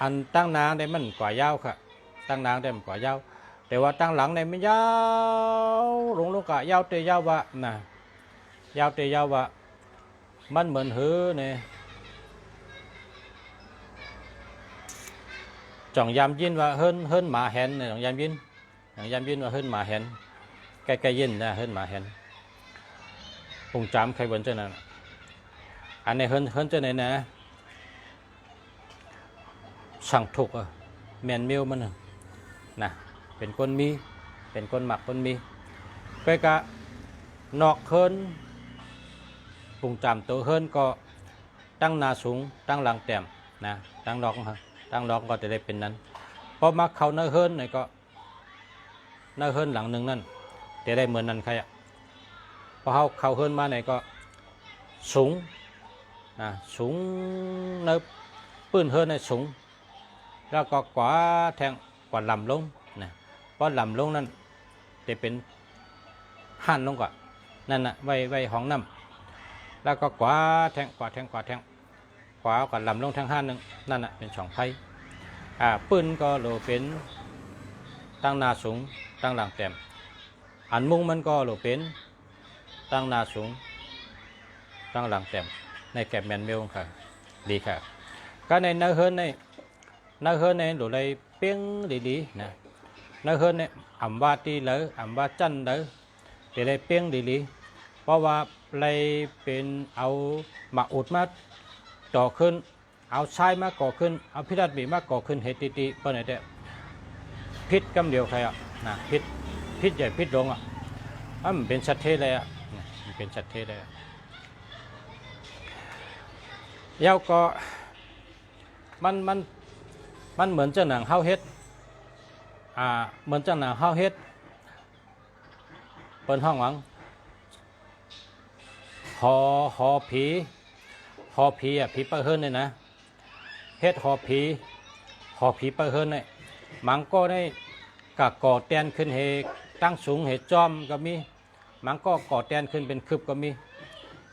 อันตั้งนางได้มันกว่ายาวค่ะตั้งนางได้มันกว่ายาวแต่ว่าตั้งหลังได้มันยาวลงกะยาวเตยาววะนะยาวเตยาววะมันเหมือนหือเนี่ยจ่องยามยินว่าเฮิรนหมาแหนเนี่ยจ่องยามยินว่าเฮิรนหมาแหนใกล้ยินนะเฮิรนหมาแหนคงจำใครบนเจ้านั่นอันนี้เฮิรนเจ้าไหนนะสั่งถูกแมนมิวมันนะเป็นคนมีเป็นคนหมักคนมีไปกะนอกเฮิรนปุ่งจำตัวเฮิรนก็ตั้งนาสูงตั้งหลังแต้มนะตั้งนอกก็จะได้เป็นนั้นพอมาเข้าเนื้อเฮิรนเนี่ยก็เนื้อเฮิรนหลังหนึ่งนั่นจะได้เหมือนนั้นใครอ่ะพอเข้าเฮิรนมาเนี่ยก็สูงนะสูงเนื้อปืนเฮิรนเนี่ยสูงแล้วก็กว่าแทงกว่าลำลงนะเพราะลำลงนั้นจะเป็นห่านลงกว่านั่นน่ะไว้ห้องน้ำแล้วก็กว่าแทงกว่าลำลงทางห่านหนึ่งนั่นน่ะเป็นช่องไพ่ปืนก็โหลเป็นตั้งนาสูงตั้งหลังแต้มอันมุงมันก็โหลเป็นตั้งนาสูงตั้งหลังแต้มในแก็บแมนเมลค่ะดีค่ะก็ในเนื้อเฮิรนในหลุดเลยเปี้ยงดีๆนะเนื้อเฮิรนเนี่ยอ่ำว่าตีเลยอ่ำว่าจันเลยแต่เลยเปี้ยงดีๆเพราะว่าเลยเป็นเอาหมักอุดมาต่อขึ้นเอาทรายมาก่อขึ้นเอาพิษบีมาก่อขึ้นเฮติเปิ้ลไหนแต่พิษกำเดียวใครอ่ะนะพิษใหญ่พิษลงอ่ะมันเป็นชัดเทเลยอ่ะมันเป็นชัดเทเลยยาวก็มันเหมือนเจ้าหนังเฮาเฮ็ดเหมือนเจ้าหนังเฮาเฮ็ดเปิ้นห้องหวังหอผีอ่ะผีปะเฮิรนเนี่ยนะเฮ็ดหอผีปะเฮิรนเนี่ยมังก็ได้กะก่อแตนขึ้นเฮตั้งสูงเฮจอมก็มีมังก็ก่อแตนขึ้นเป็นคืบก็มี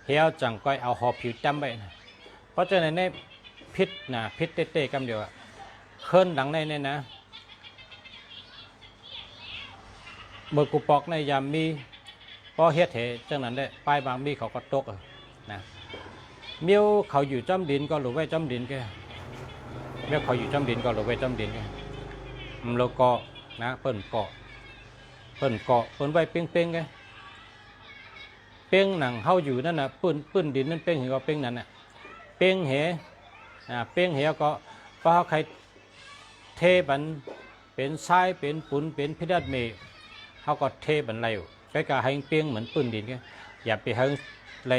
เฮียวจังก้อยเอาหอผิวจำไว้นะเพราะฉะนั้นในพิษนะพิษเต้ๆกำเดียวเฮิรนหลังในเนี่ยนะเมื่อกูปอกในยามมีพอเฮ็ดเหจังนั้นได้ป้ายบางมีเขาก็ตกนะเมียวเขาอยู่จำดินก็หรือไว้จำดินแกเมียวเขาอยู่จำดินก็หรือไว้จำดินแกเราเกาะนะเปิ้นเกาะไว้เป้งๆแก เป้งหนังเฮาอยู่นั่นน่ะปื้นดินนั่นเป้งเหก็เป้งนั่นน่ะเป้งเหเป้งเหก็พอใครเทบันเป็นทรายเป็นปูนเป็นพิดัดเมเฮาก็เทบันไรใกล้กับให้เป้งเหมือนปื้นดินก็อย่าไปให้ไร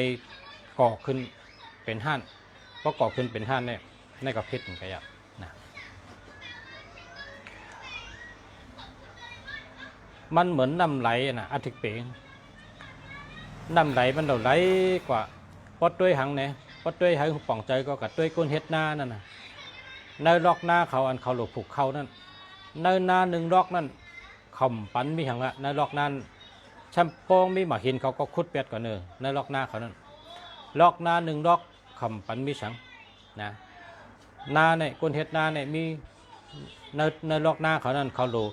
ก่อขึ้นเป็นห้านเพราะก่อขึ้นเป็นห้านเนี่ยนี่ก็พิษเหมือนกันนะมันเหมือนน้ำไหลนะอาทิตย์เป่งน้ำไหลมันเราไหลกว่าปดด้วยหังเนี่ยปดด้วยหังป่องใจก็กับด้วยก้นเฮ็ดหน้านั่นนะในล็อกหน้าเขาอันเขาหลบผูกเขานั่นในหน้าหนึ่งล็อกนั่นข่มปันมีหังละในล็อกนั้นชัมโปงมีหมาหินเขาก็คุดเป็ดก่อนเนอในล็อกหน้าเขานั่นล็อกหน้าหนึ่งล็อกข่มปันมีสังนะหน้าเนี่ยก้นเฮ็ดหน้าเนี่ยมีในล็อกหน้าเขานั่นเขาหลบ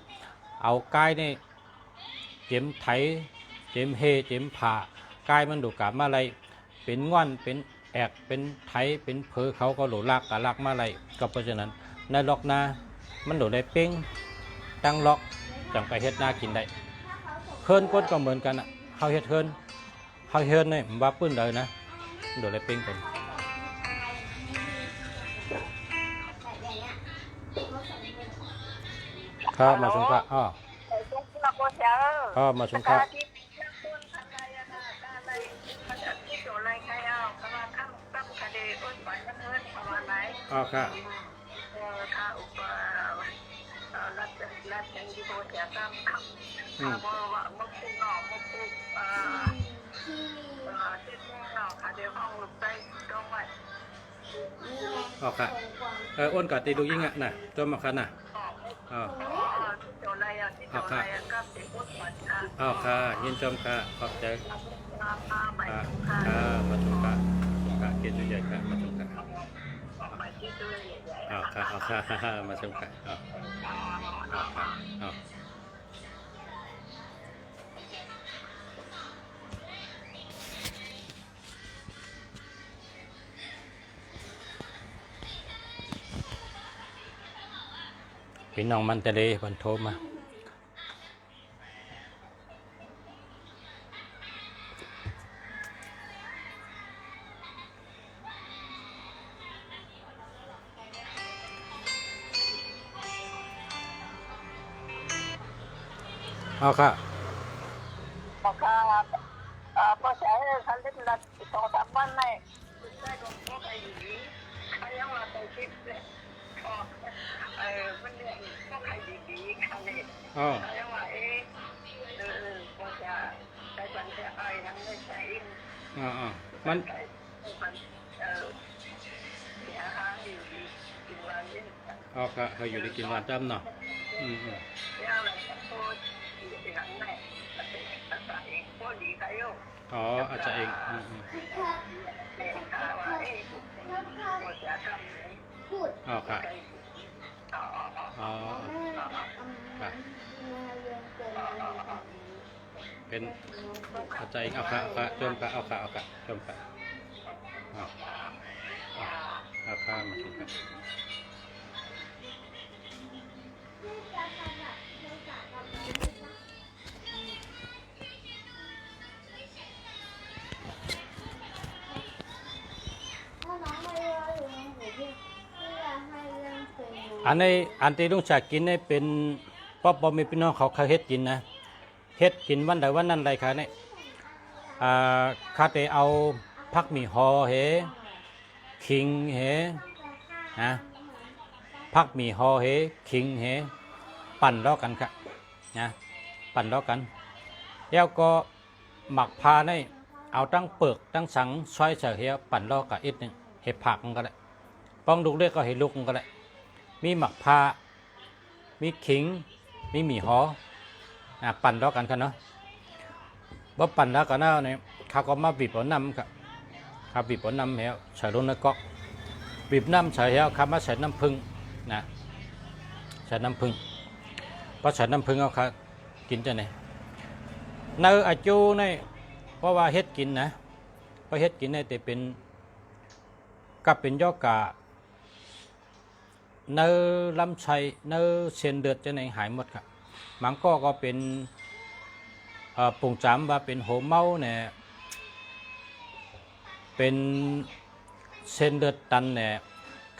เอากายเนี่ยเจ็มไถเจ็มเฮเจ็มผ่ากายมันดูกาบมาอะไรเป็นง่อนเป็นแอกเป็นไถเป็นเพอเขาก็หลลากกะลากมาอะไรก็เพราะฉะนั้นในล็อกนามันหลได้เป้งตั้งล็อกจังไปเฮ็ดนากินได้เฮิร์นก้นก็เหมือนกันอ่ะเขาเฮ็ดเฮิร์นเนี่ยมันว่าปื้นเลยนะหลได้เป้งเป็นข้ามาสงฆ์อ้อมาสงฆ์อ๋อค่ะอ๋อค่ะอ้นกัดตีดูยิ่งอ่ะน่ะตัวมาคันน่ะอ๋ออ๋อค่ะอ๋อค่ะยินชมค่ะขอบใจค่ะมาชมค่ะเกียรติใหญ่ค่ะมาชมค่ะอ๋อค่ะอ๋อค่ะมาชมค่ะอ๋อค่ะอ๋อพี่น้องมันทะเลบันโทมาเอาค่ะพอใช้คันเล็กนัด2-3 วันไม่ได้ก็พวกไอ้ดีใครยังมาไปคิดเลยมันเนี่ยพวกไอ้ดีคันเล็กใครยังมาพอจะใช้ปัญญาไอ้ทั้งไม่ใช้มันเสียหายอยู่ดีกินวันนี้อ๋อค่ะเขาอยู่ในกินวันจำเนาะอ๋ออาจจะเองอ๋อค่ะอ๋อค่ะเป็นอาจจะเองเอาค่ะจมค่ะเอาค่ะจมค่ะเอาค่ะมาชมค่ะอันในอันที่ลุงจากกินเนี่ยเป็นป๊อปมีพี่น้องเขาเฮ็ดกินนะเฮ็ดกินวันใดวันนั้นใดค่ะเนี่ยข้าแต่เอาพักมีหอเหขิงเหนะพักมีหอเหขิงเหปั่นล้อกันค่ะนะปั่นล้อกันแล้วก็หมักพาในเอาตั้งเปลือกตั้งสังซอยเฉยปั่นล้อกับอีกนึงเห็ดผักก็ได้ป้องลูกเล็กก็เห็ดลูกก็ได้มีหมักพามีขิงมีหมี่หอปั่นล้อกันค่ะเนาะบ่ปั่นแล้วก็น่าเนี่ยเขาก็มาบีบเอาน้ำครับเขาบีบเอาน้ำแล้วใส่ลงในก๊อกบีบน้ำใส่แล้วเขามาใส่น้ำผึ้งนะใส่น้ำผึ้งพอใส่น้ำผึ้งเอาครับกินจะไหนเนื้ออาจูเนี่ยเพราะว่าเฮ็ดกินนะเพราะเฮ็ดกินเนี่ยแต่เป็นกับเป็นย่อกะเนื้อลำไส้เนื้อเส้นเลือดจะไหนหายหมดครับมันก็เป็นปุ่งจำว่าเป็นโหเมาเนี่ย เป็นเส้นเลือดตันเนี่ย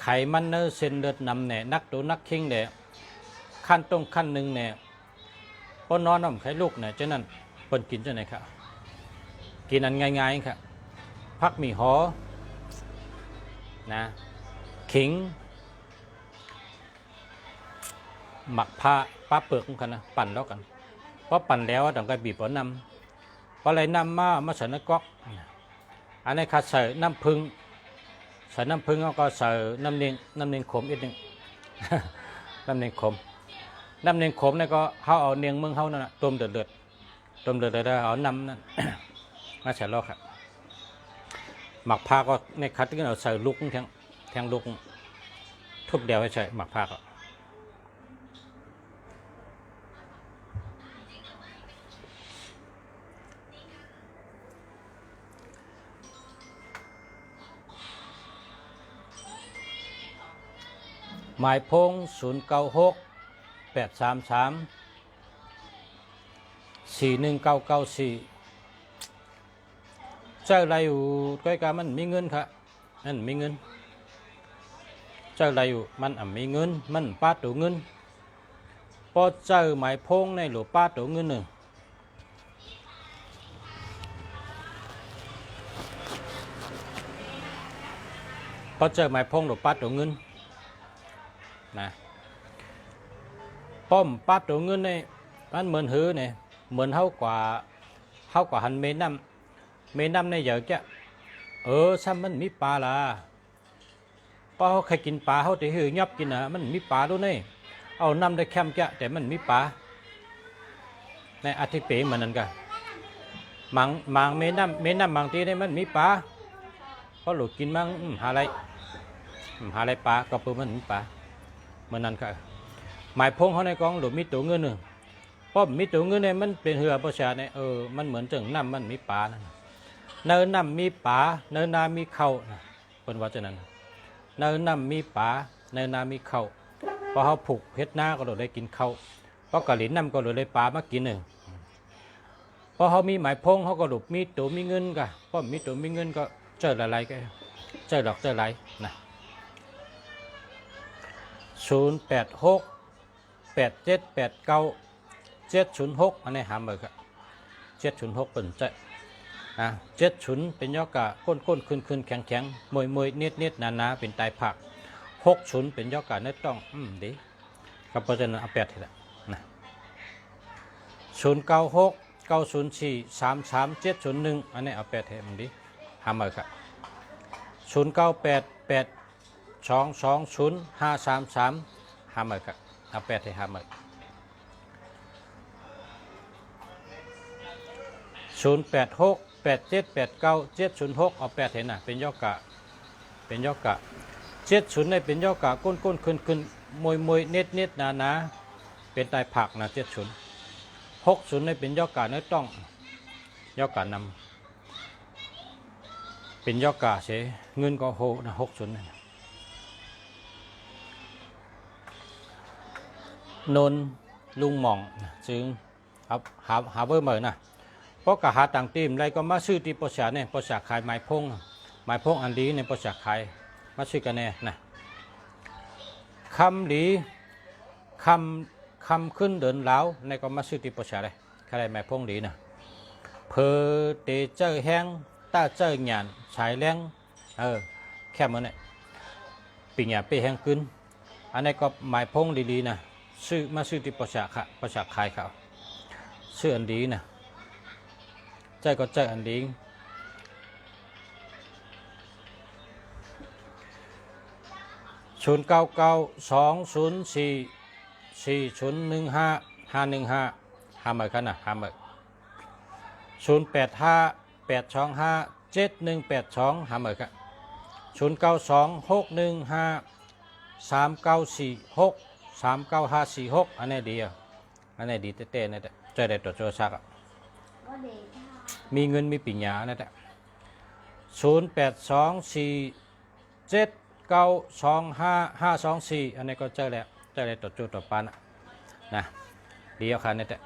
ไขมันเนื้อเส้นเลือดนำเนี่ยนักตัวนักคิงเนี่ยขั้นตรงขั้นหนึ่งเนี่ยพอนอนน้ำไข่ลูกเนี่ยฉะนั้นเปิ้นกินจังไหนครับกินอันง่ายๆครับพักมีหอนะขิงหมักผ้าป้าเปลือกกันนะปั่นแล้วกันเพราะปั่นแล้วต้องการบีบเอาน้ำเพราะอะไรน้ำมาใส่ในก๊อกอันนี้ขาดใส่น้ำผึ้งใส่น้ำผึ้งแล้วก็ใส่น้ำเนียงขมอีกนึง น้ำเนียงขมเนี่ยก็เขาเอาเนียงเมืองเขานั่นนะต้มเดือดแล้วเอาน้ำนั่น มาใส่ลอกครับหมักผ้าก็ในคัดที่เราใส่ลูกแทงลูกทุบเดียวให้ใส่หมักผ้าก็หมายพง096-833-41994เจ้าอะไรอยู่ใกล้กันมันมีเงินครับนั่นมีเงินเจ้าอะไรอยู่มันมีเงินมันป้าตัวเงินพอเจ้าหมายพงในหลวป้าตัวเงินหนึ่งพอเจอหมายพงหลวป้าตัวเงินนะป้อมป้าตัวเงินเนี่ยมันเหมือนหือเนี่ยเหมือนเท่ากว่าหันเมน้ำในเยอะจ้ะซ้ำมันมีปลาล่ะพอเขาใครกินปลาเขาตีหือยับกินนะมันมีปลาด้วยนี่เอาน้ำได้แคมจ้ะแต่มันมีปลาในอาทิตย์เป๋เหมือนนั้นกันมังเมน้ำบางทีเนี่ยมันมีปลาเพราะหลุดกินมั่งหาอะไรปลาก็เปิดมันมีปลาเหมือนนั้นค่ะหมายพงเขาในกองหลุดมีตัวเงินหนึ่งเพราะมีตัวเงินเนี่ยมันเป็นเหือประชาเนี่ยมันเหมือนจังน้ำมันมีปลานั่นเนินน้ำมีปลาเนินนามีเข่าเป็นว่าจะนั้นเนินน้ำมีปลาเนินนามีเข่าพอเขาผูกเพชรหน้าก็เลยได้กินเข่าเพราะกะหลินน้ำก็เลยได้ปลามากินหนึ่งพอเขามีหมายพงเขาก็หลุดมีตัวมีเงินกันเพราะมีตัวมีเงินก็เจออะไรก็เจอดอกเจออะไรนะ086-8789-706อันนี้หามเลยครับ706เป็นใจ70เป็นยอกะก้นขึ้นแข็งมวยเน็ดหนาเป็นไตผัก60เป็นยอกะเน็ดต้องดีกับเพราะฉะนั้นเอา8ทีละนะ096-904-33701อันนี้เอา8ทีมันดีหามเลยครับ0988-220-533หามเลยครับเอา8ทีหามเลย086-8789-706เอา8เห็นนะเป็นยอกะ70ในเป็นยอกะก้นขึ้นมวยเน็ดหนาเป็นไตผักนะ70 60ในเป็นยอกะเนื้อต้องยอกะนำเป็นยอกะเสเงินก็โหนะ60นนลุงหม่องจึงหาเบอร์เหมือนนะเพราะกะหาต่างทีมอะไรก็มาซื้อที่ปชาเนี่ยปชาขายไม้พงอันดีในปชาขายมาซื้อกันแน่นะคำหลีคำขึ้นเดินเล้าในก็มาซื้อที่ปชาเลยใครไม้พงดีนะเพอเตเจอแห้งตาเจอหยานฉายแรงแค่เหมือนเนี่ยปีหยาเปแห้งขึ้นอันนี้ก็ไม้พงดีๆนะซื้อมาซื้อที่ปชาขายเขาซื้ออันดีนะใจก็ใจอันดี099-204-4015-515หาเมื่อกันนะหาเมื่อ085-825-7182หาเมื่อกัน092-615-3946-39546อันนี้ดีอันนี้ดีเต้ๆนี่แหละใจได้ตัวโจซักมีเงินมีปิญญานั่นแหละ08247925524อันนี้ก็เจอแล้วตัวจูตัวปานนะดีเอาค่ะนี่แหละ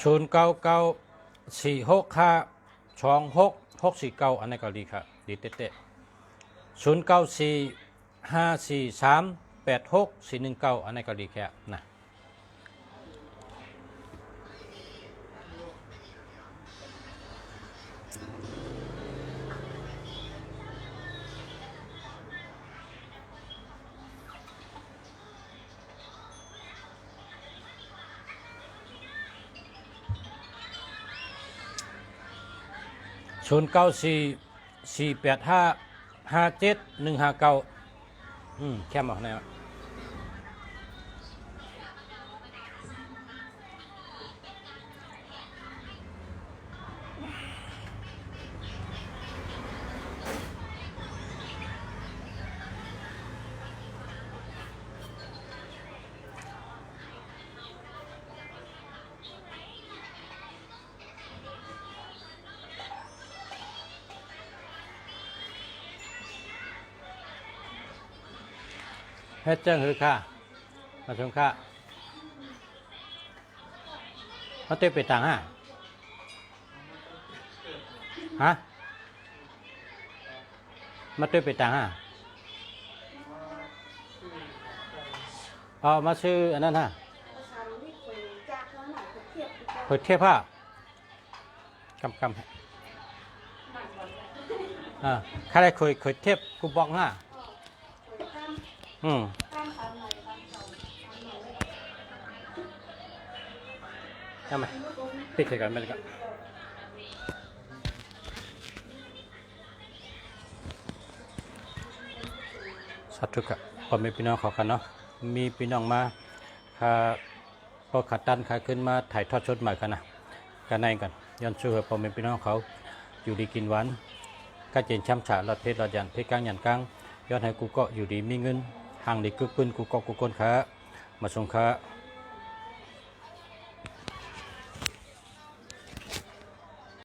099465264649อันนี้ก็ดีครับดีเต๊ะ0945438649อันนี้ก็ดีแค่นะ0944855759แค่บอกนะเฮ็ดจังหือค่ะมาชมค่ะเขาเต้ไปต่างฮะมาเต้ไปต่างฮะมาซื้ออันนั้นฮะเปิดเทียบผ้ากำใครได้เคยเทียบกูบอกฮะทำไมปิดใส่กันไปเลยครับสาธุครับพอมีพี่น้องขอกันเนาะมีพี่น้องมาพอขัดตันขาขึ้นมาถ่ายทอดชดใหม่กันนะกันในกันย้อนช่วยพอมีพี่น้องเขาอยู่ดีกินหวานก็เจนช้ำฉาหลอดเพชรหลอดยันเพชรกลางยันกลางย้อนให้กูก็อยู่ดีมีเงินห่างดีกึกปืนกูก็กูคนขามาส่งขา